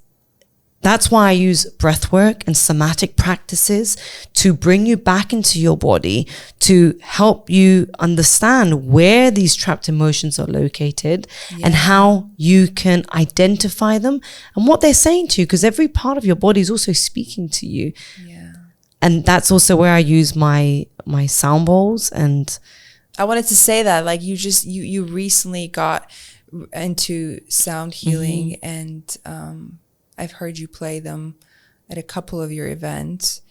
that's why I use breath work and somatic practices to bring you back into your body, to help you understand where these trapped emotions are located and how you can identify them and what they're saying to you, because every part of your body is also speaking to you. Yeah. And that's also where I use my sound bowls. And I wanted to say that, like, you recently got into sound healing, and I've heard you play them at a couple of your events,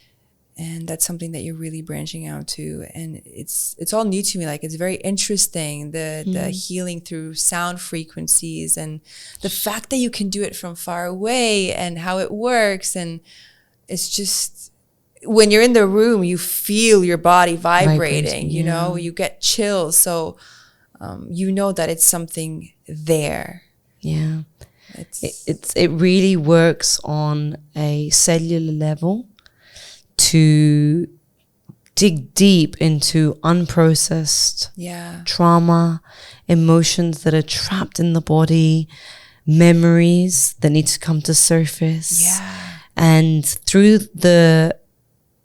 and that's something that you're really branching out to. And it's all new to me. Like, it's very interesting, the healing through sound frequencies, and the fact that you can do it from far away and how it works. And it's just, when you're in the room, you feel your body vibrating, you know, you get chills. So you know that it's something there. Yeah. It really works on a cellular level to dig deep into unprocessed trauma, emotions that are trapped in the body, memories that need to come to surface. Yeah. And through the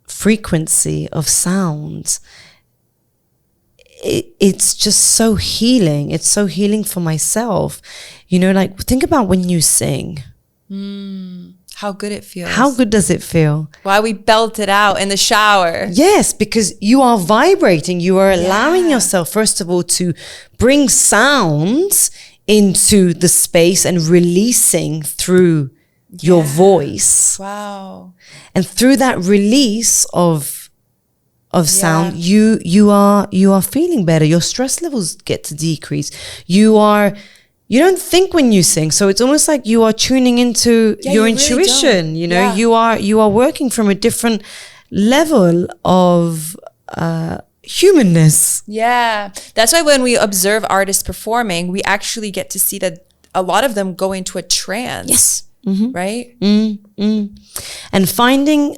frequency of sound, it's just so healing. It's so healing for myself. You know, like, think about when you sing. How good it feels. How good does it feel? Why we belt it out in the shower. Yes, because you are vibrating. You are allowing yourself, first of all, to bring sounds into the space and releasing through your voice. Wow. And through that release of sound, you are feeling better. Your stress levels get to decrease. You don't think when you sing, so it's almost like you are tuning into your intuition. Really, you know, you are working from a different level of humanness. Yeah, that's why when we observe artists performing, we actually get to see that a lot of them go into a trance. Yes. Right. And finding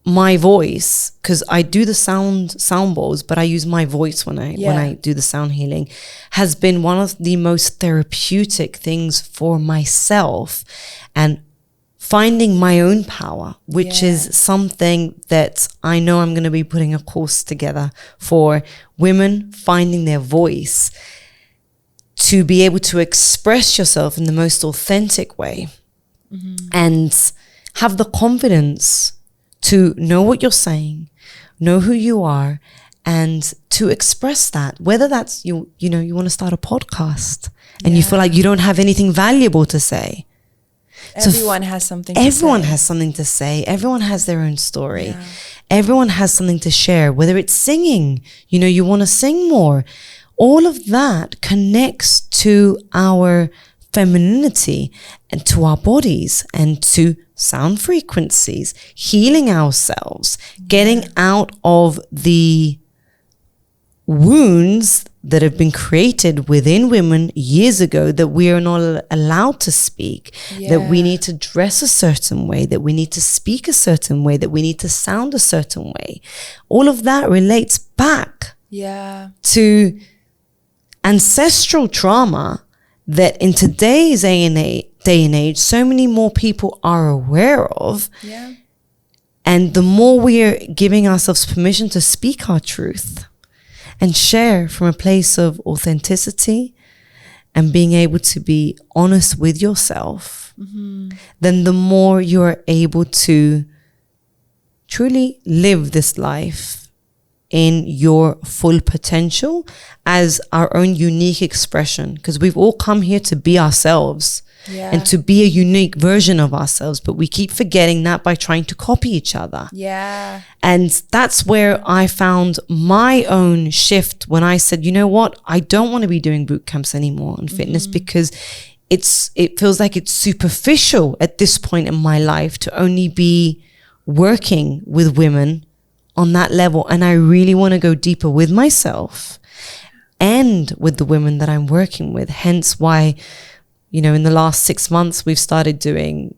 my voice, because I do the sound bowls, but I use my voice when I do the sound healing, has been one of the most therapeutic things for myself. And finding my own power, which is something that I know I'm going to be putting a course together for women, finding their voice, to be able to express yourself in the most authentic way and have the confidence to know what you're saying, know who you are, and to express that. Whether that's you want to start a podcast and you feel like you don't have anything valuable to say. Everyone has something to say. Everyone has something to say. Everyone has their own story. Yeah. Everyone has something to share, whether it's singing, you want to sing more. All of that connects to our femininity and to our bodies and to sound frequencies, healing ourselves, getting out of the wounds that have been created within women years ago, that we are not allowed to speak, that we need to dress a certain way, that we need to speak a certain way, that we need to sound a certain way. All of that relates back to ancestral trauma that in today's day and age, so many more people are aware of. Yeah. And the more we are giving ourselves permission to speak our truth and share from a place of authenticity and being able to be honest with yourself, then the more you are able to truly live this life in your full potential as our own unique expression. Because we've all come here to be ourselves and to be a unique version of ourselves, but we keep forgetting that by trying to copy each other. Yeah. And that's where I found my own shift when I said, you know what, I don't want to be doing boot camps anymore in fitness, because it feels like it's superficial at this point in my life to only be working with women on that level. And I really want to go deeper with myself and with the women that I'm working with. Hence why, you know, in the last 6 months, we've started doing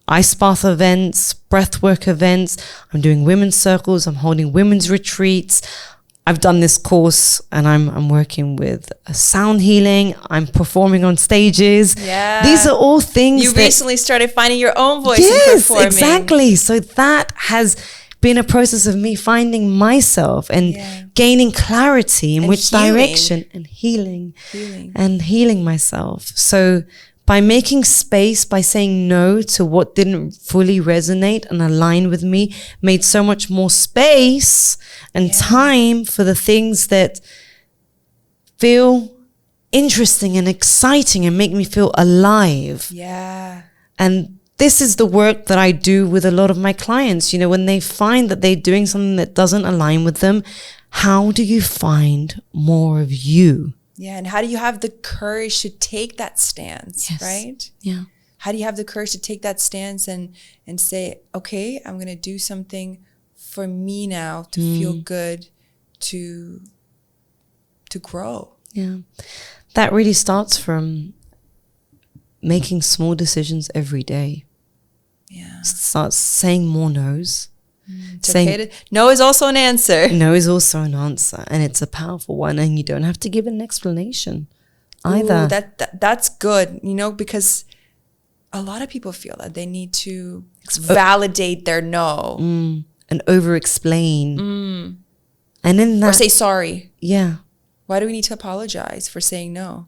ice bath events, breathwork events. I'm doing women's circles. I'm holding women's retreats. I've done this course and I'm working with sound healing. I'm performing on stages. Yeah. These are all things You recently started finding your own voice in yes, performing. exactly. So that has been a process of me finding myself and gaining clarity in which direction and healing and healing myself. So by making space, by saying no to what didn't fully resonate and align with me, made so much more space and time for the things that feel interesting and exciting and make me feel alive. Yeah. And this is the work that I do with a lot of my clients. You know, when they find that they're doing something that doesn't align with them, how do you find more of you? Yeah. And how do you have the courage to take that stance, right? Yeah. How do you have the courage to take that stance and say, okay, I'm going to do something for me now to feel good, to grow? Yeah. That really starts from making small decisions every day. Yeah. Start saying more no's. No is also an answer. No is also an answer, and it's a powerful one, and you don't have to give an explanation either. Ooh, that's good, you know, because a lot of people feel that they need to validate their no. And over-explain. And in that... Or say sorry. Yeah. Why do we need to apologize for saying no?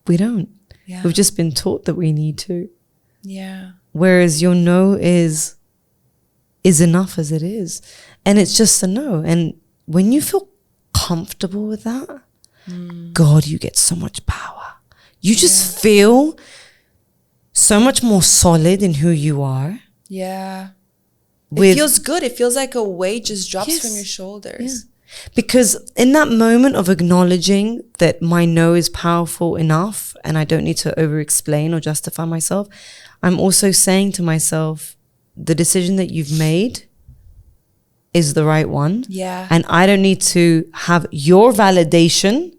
We don't. Yeah. We've just been taught that we need to. Yeah. Whereas your no is enough as it is. And it's just a no. And when you feel comfortable with that, God, you get so much power. You just feel so much more solid in who you are. Yeah. It feels good. It feels like a weight just drops from your shoulders. Yeah. Because in that moment of acknowledging that my no is powerful enough and I don't need to over-explain or justify myself, I'm also saying to myself, the decision that you've made is the right one. Yeah. And I don't need to have your validation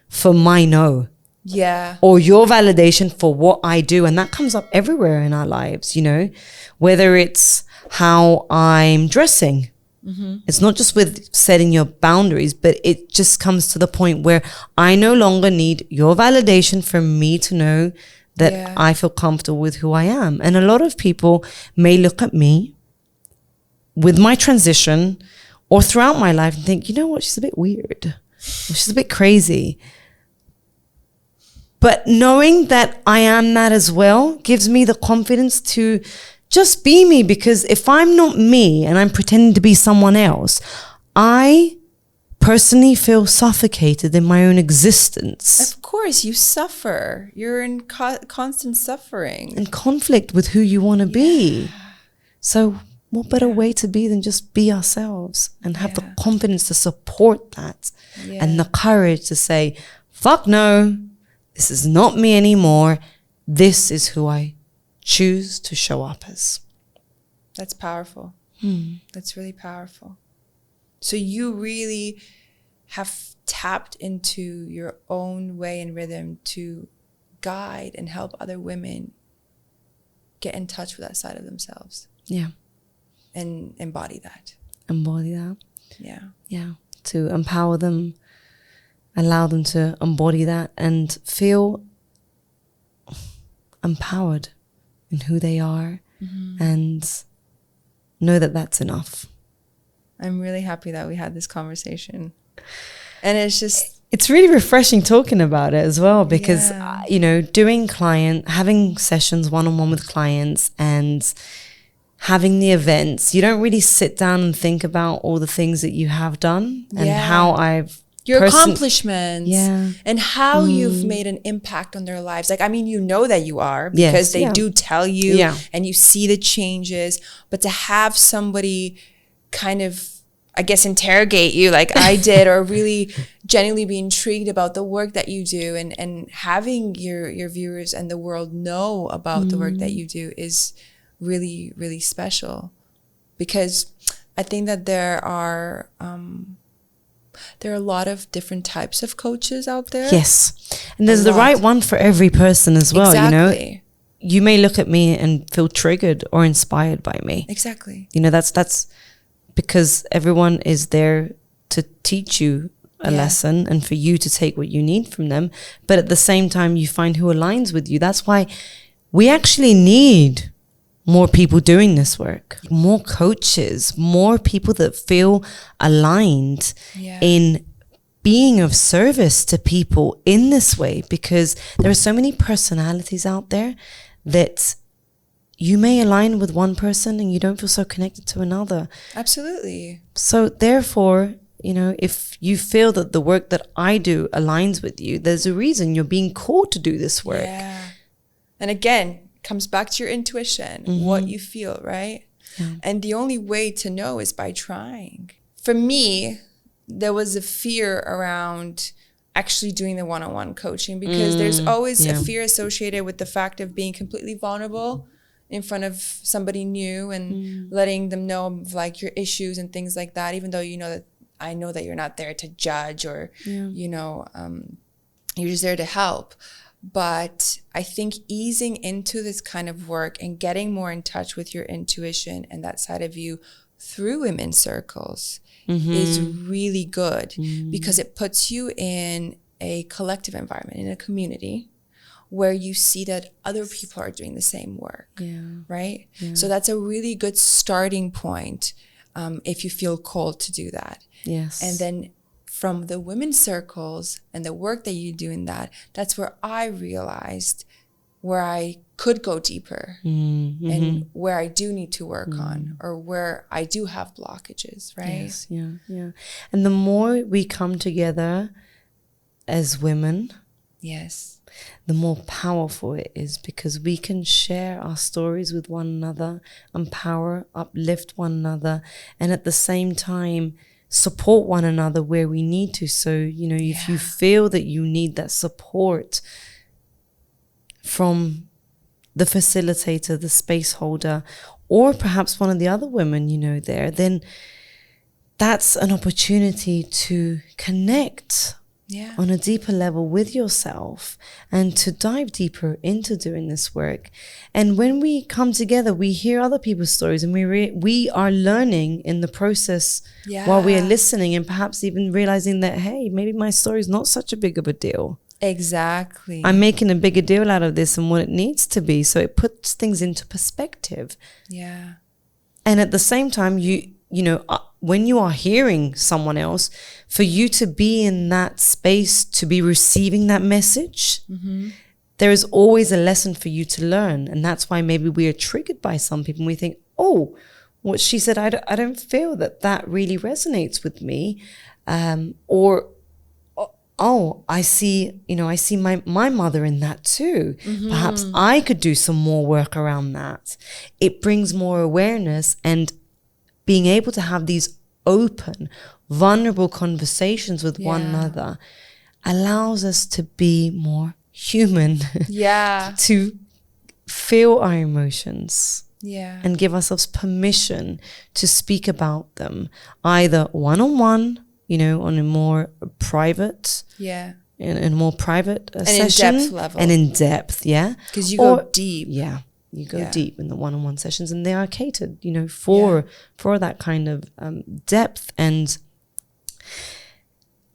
for my no. Yeah. Or your validation for what I do. And that comes up everywhere in our lives, you know, whether it's how I'm dressing. It's not just with setting your boundaries, but it just comes to the point where I no longer need your validation for me to know that I feel comfortable with who I am. And a lot of people may look at me with my transition or throughout my life and think, you know what, she's a bit weird. Or she's a bit crazy. But knowing that I am that as well gives me the confidence to just be me, because if I'm not me and I'm pretending to be someone else, I personally feel suffocated in my own existence. Of course, you suffer. You're in constant suffering. And conflict with who you want to be. So what better way to be than just be ourselves and have the confidence to support that and the courage to say, fuck no, this is not me anymore. This is who I choose to show up as. That's powerful. That's really powerful. So you really have tapped into your own way and rhythm to guide and help other women get in touch with that side of themselves. Yeah. And embody that. Embody that. Yeah. Yeah. To empower them, allow them to embody that and feel empowered in who they are and know that that's enough. I'm really happy that we had this conversation. And it's really refreshing talking about it as well, because, you know, having sessions one-on-one with clients and having the events, you don't really sit down and think about all the things that you have done and how your accomplishments and how you've made an impact on their lives. Like, I mean, you know that you are, because they do tell you and you see the changes, but to have somebody kind of I guess, interrogate you like I did, or really genuinely be intrigued about the work that you do, and having your viewers and the world know about the work that you do is really, really special. Because I think that there are a lot of different types of coaches out there. Yes. And there's the right one for every person as well, you know. You may look at me and feel triggered or inspired by me. Exactly. You know, that's because everyone is there to teach you a lesson and for you to take what you need from them. But at the same time, you find who aligns with you. That's why we actually need more people doing this work, more coaches, more people that feel aligned in being of service to people in this way, because there are so many personalities out there that you may align with one person and you don't feel so connected to another. Absolutely. So therefore, you know, if you feel that the work that I do aligns with you, there's a reason you're being called to do this work. Yeah. And again, comes back to your intuition, what you feel, right? Yeah. And the only way to know is by trying. For me, there was a fear around actually doing the one-on-one coaching, because there's always a fear associated with the fact of being completely vulnerable in front of somebody new and letting them know of like your issues and things like that, even though you know that I know that you're not there to judge or you know, you're just there to help. But I think easing into this kind of work and getting more in touch with your intuition and that side of you through women's circles is really good, because it puts you in a collective environment, in a community where you see that other people are doing the same work, right? Yeah. So that's a really good starting point if you feel called to do that. Yes. And then from the women's circles and the work that you do in that, that's where I realized where I could go deeper and where I do need to work on, or where I do have blockages, right? Yes, yeah. And the more we come together as women, the more powerful it is, because we can share our stories with one another, empower, uplift one another, and at the same time support one another where we need to. So, you know, if you feel that you need that support from the facilitator, the space holder, or perhaps one of the other women, you know, there, then that's an opportunity to connect on a deeper level with yourself and to dive deeper into doing this work. And when we come together, we hear other people's stories, and we are learning in the process while we are listening, and perhaps even realizing that, hey, maybe my story is not such a big of a deal. Exactly. I'm making a bigger deal out of this than what it needs to be. So it puts things into perspective. Yeah. And at the same time, you know, when you are hearing someone else, for you to be in that space, to be receiving that message, there is always a lesson for you to learn. And that's why maybe we are triggered by some people and we think, oh, what she said, I don't feel that really resonates with me. Or, oh, I see my mother in that too. Perhaps I could do some more work around that. It brings more awareness, and being able to have these open, vulnerable conversations with one another allows us to be more human. To feel our emotions. And give ourselves permission to speak about them, either one-on-one, you know, on a more private, in a more private session, in-depth level, and in depth, because you go deep. You go deep in the one-on-one sessions, and they are catered, you know, for that kind of depth and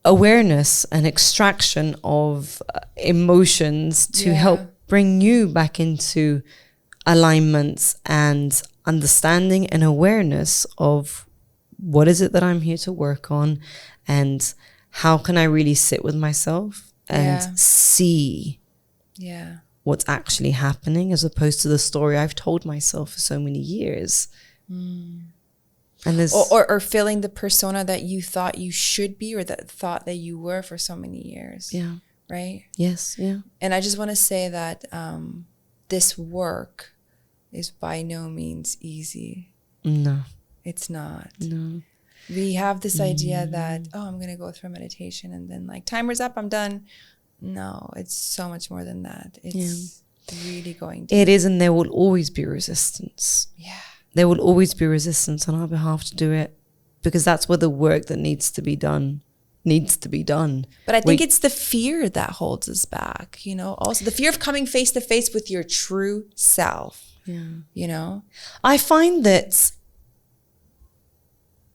awareness and extraction of emotions to help bring you back into alignments and understanding and awareness of what is it that I'm here to work on, and how can I really sit with myself and see what's actually happening, as opposed to the story I've told myself for so many years. And there's or filling the persona that you thought you should be, or that thought that you were for so many years. Right? Yes. And I just want to say that this work is by no means easy. No. It's not. No. We have this idea that, I'm going to go through meditation and then like timer's up, I'm done. No, it's so much more than that. It's really going deep. It is, and there will always be resistance. Yeah. There will always be resistance on our behalf to do it, because that's where the work that needs to be done. But I think it's the fear that holds us back, you know, also the fear of coming face to face with your true self. Yeah. You know? I find that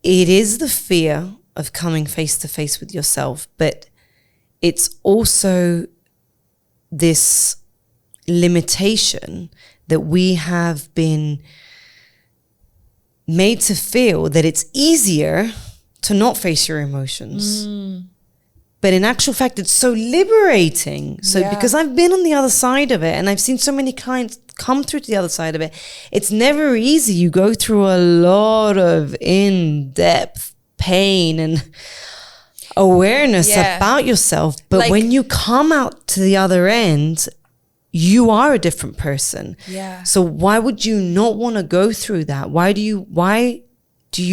it is the fear of coming face to face with yourself, but it's also this limitation that we have been made to feel that it's easier to not face your emotions. But in actual fact, it's so liberating. So because I've been on the other side of it and I've seen so many clients come through to the other side of it, it's never easy. You go through a lot of in-depth pain and awareness about yourself. But like, when you come out to the other end, you are a different person. Yeah. So why would you not want to go through that? Why do you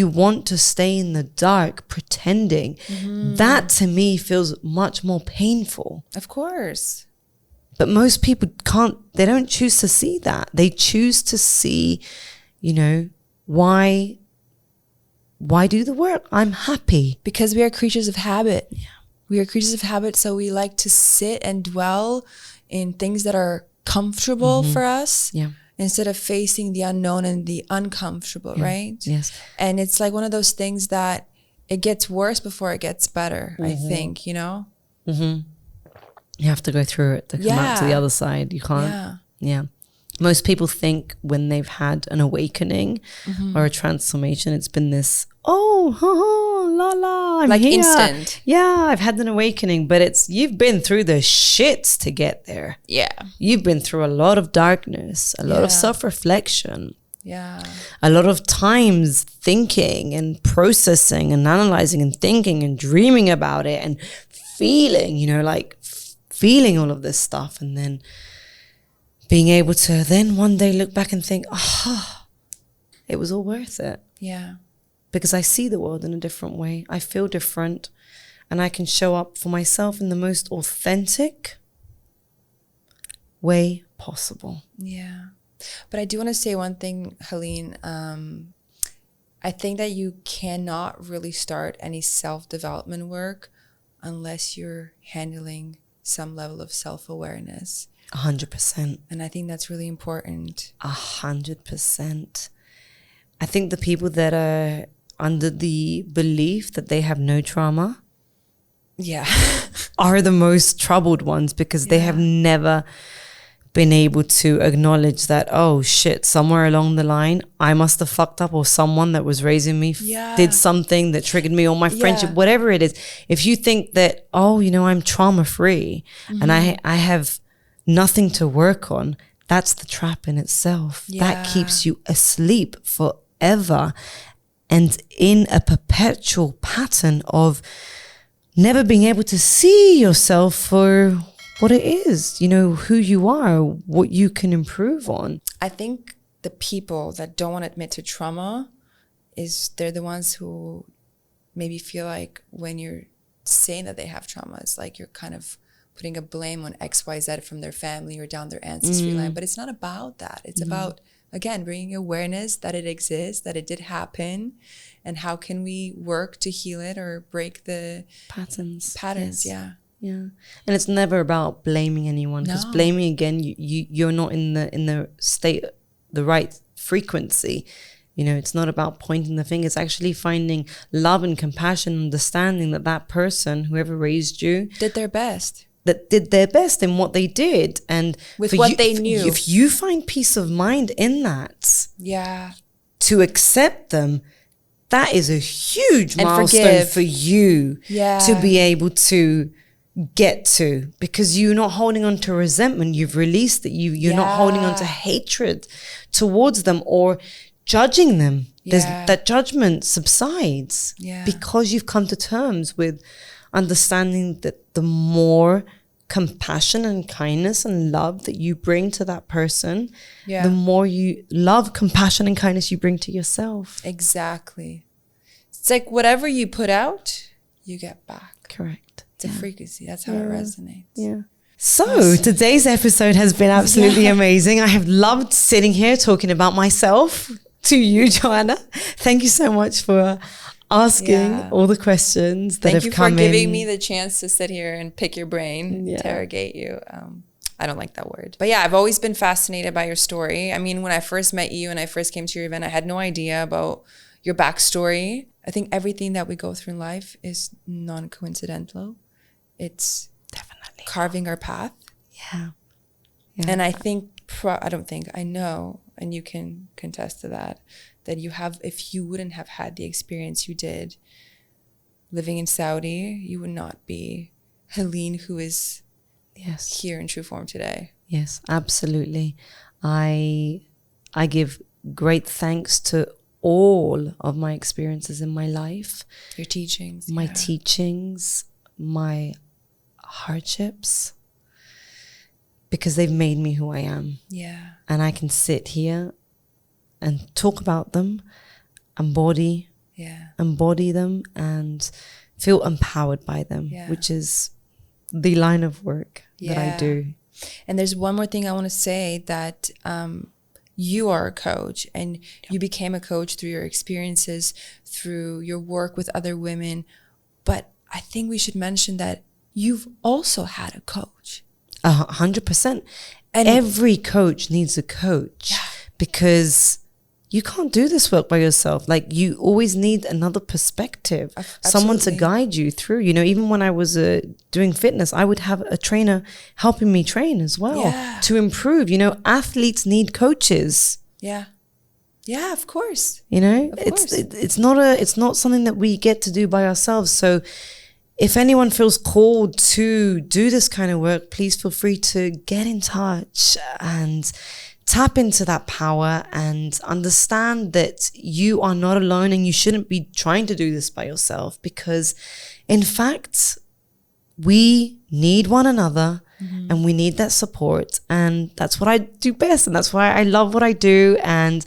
want to stay in the dark pretending? That to me feels much more painful. Of course. But most people they don't choose to see that. They choose to see, you know, why do the work? I'm happy. Because we are creatures of habit. Yeah. We are creatures of habit, so we like to sit and dwell in things that are comfortable for us. Yeah. Instead of facing the unknown and the uncomfortable, right? Yes. And it's like one of those things that it gets worse before it gets better, I think, you know? You have to go through it to come out to the other side. You can't. Yeah. Most people think when they've had an awakening or a transformation, it's been this, la la, I'm like here. Instant. Yeah, I've had an awakening, but you've been through the shits to get there. Yeah. You've been through a lot of darkness, a lot of self-reflection. Yeah. A lot of times thinking and processing and analyzing and thinking and dreaming about it and feeling, you know, like feeling all of this stuff, and then being able to then one day look back and think, it was all worth it. Yeah. Because I see the world in a different way. I feel different, and I can show up for myself in the most authentic way possible. Yeah. But I do want to say one thing, Hélène. I think that you cannot really start any self-development work unless you're handling some level of self-awareness. 100%. And I think that's really important. 100%. I think the people that are under the belief that they have no trauma are the most troubled ones, because they have never been able to acknowledge that, oh shit, somewhere along the line I must have fucked up, or someone that was raising me did something that triggered me, or my friendship, whatever it is. If you think that, I'm trauma free and I have nothing to work on, that's the trap in itself. That keeps you asleep forever and in a perpetual pattern of never being able to see yourself for what it is, you know, who you are, what you can improve on. I think the people that don't want to admit to trauma they're the ones who maybe feel like when you're saying that they have trauma, it's like you're kind of putting a blame on XYZ from their family or down their ancestry line. But it's not about that. It's about, again, bringing awareness that it exists, that it did happen, and how can we work to heal it or break the patterns. Yes. Yeah. And it's never about blaming anyone, because blaming, again, you're not in the state, the right frequency. You know, it's not about pointing the finger. It's actually finding love and compassion, understanding that person, whoever raised you, did their best. That did their best in what they did, and with what they knew. If you find peace of mind in that, to accept them, that is a huge milestone for you to be able to get to, because you're not holding on to resentment. You've released it. You're not holding on to hatred towards them or judging them. That judgment subsides because you've come to terms with understanding that the more compassion and kindness and love that you bring to that person, the more you love, compassion and kindness you bring to yourself. Exactly. it's like whatever you put out, you get back. Correct. It's a frequency. That's how it resonates. Yeah. So today's episode has been absolutely amazing. I have loved sitting here talking about myself to you, Joanna. Thank you so much for asking all the questions that have come in. Thank you for giving me the chance to sit here and pick your brain, interrogate you. I don't like that word. But yeah, I've always been fascinated by your story. I mean, when I first met you and I first came to your event, I had no idea about your backstory. I think everything that we go through in life is non-coincidental. It's definitely carving our path. Yeah. And I think, I know, and you can contest to that you have, if you wouldn't have had the experience you did living in Saudi, you would not be Hélène, who is here in true form today. Yes, absolutely. I give great thanks to all of my experiences in my life. Your teachings. My teachings, my hardships, because they've made me who I am. Yeah. And I can sit here and talk about them, embody them, and feel empowered by them, which is the line of work that I do. And there's one more thing I want to say, that you are a coach, and you became a coach through your experiences, through your work with other women. But I think we should mention that you've also had a coach. 100%. And every coach needs a coach, because you can't do this work by yourself. Like, you always need another perspective, someone to guide you through. You know, even when I was doing fitness, I would have a trainer helping me train as well to improve. You know, athletes need coaches. Yeah, of course. You know, it's not something that we get to do by ourselves. So if anyone feels called to do this kind of work, please feel free to get in touch and tap into that power, and understand that you are not alone, and you shouldn't be trying to do this by yourself, because in fact, we need one another, and we need that support. And that's what I do best. And that's why I love what I do. And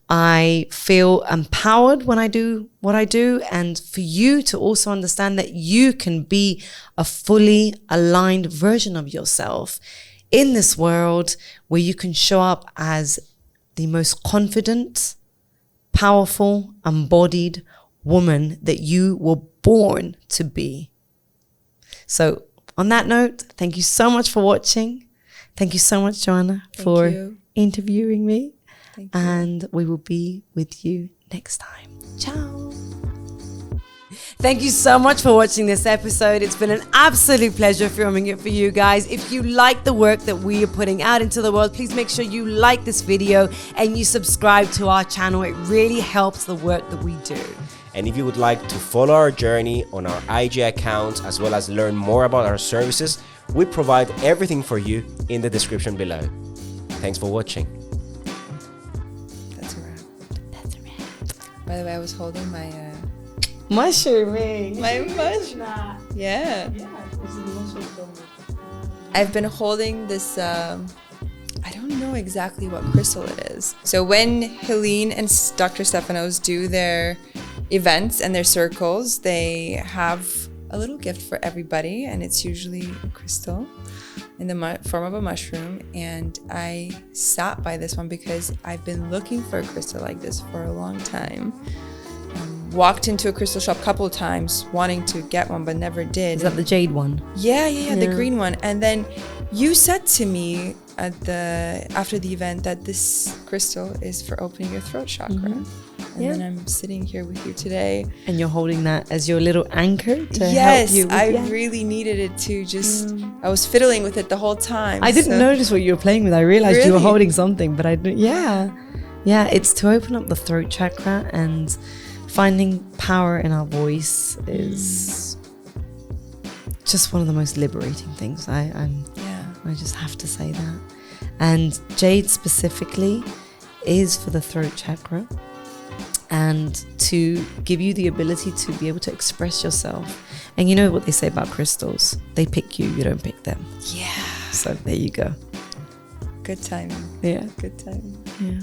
I feel empowered when I do what I do. And for you to also understand that you can be a fully aligned version of yourself in this world, where you can show up as the most confident, powerful, embodied woman that you were born to be. So on that note, thank you so much for watching. Thank you so much, Joanna, for interviewing me. And we will be with you next time. Ciao. Thank you so much for watching this episode. It's been an absolute pleasure filming it for you guys. If you like the work that we are putting out into the world, please make sure you like this video and you subscribe to our channel. It really helps the work that we do. And if you would like to follow our journey on our IG account, as well as learn more about our services, we provide everything for you in the description below. Thanks for watching. That's a wrap. By the way, I was holding my mushrooming. My mushroom. Yeah. I've been holding this, I don't know exactly what crystal it is. So when Hélène and Dr. Stefanos do their events and their circles, they have a little gift for everybody, and it's usually a crystal in the form of a mushroom. And I sat by this one because I've been looking for a crystal like this for a long time. Walked into a crystal shop a couple of times wanting to get one, but never did. Is that the jade one? Yeah, the green one. And then you said to me after the event that this crystal is for opening your throat chakra. And then I'm sitting here with you today. And you're holding that as your little anchor to help you. Yes, I really needed it to just, I was fiddling with it the whole time. I didn't notice what you were playing with. I realized you were holding something, but I didn't. Yeah, it's to open up the throat chakra, and finding power in our voice is just one of the most liberating things. I just have to say that. And jade specifically is for the throat chakra, and to give you the ability to be able to express yourself. And you know what they say about crystals? They pick you, you don't pick them. Yeah. So there you go. Good timing. Yeah. Good timing. Yeah.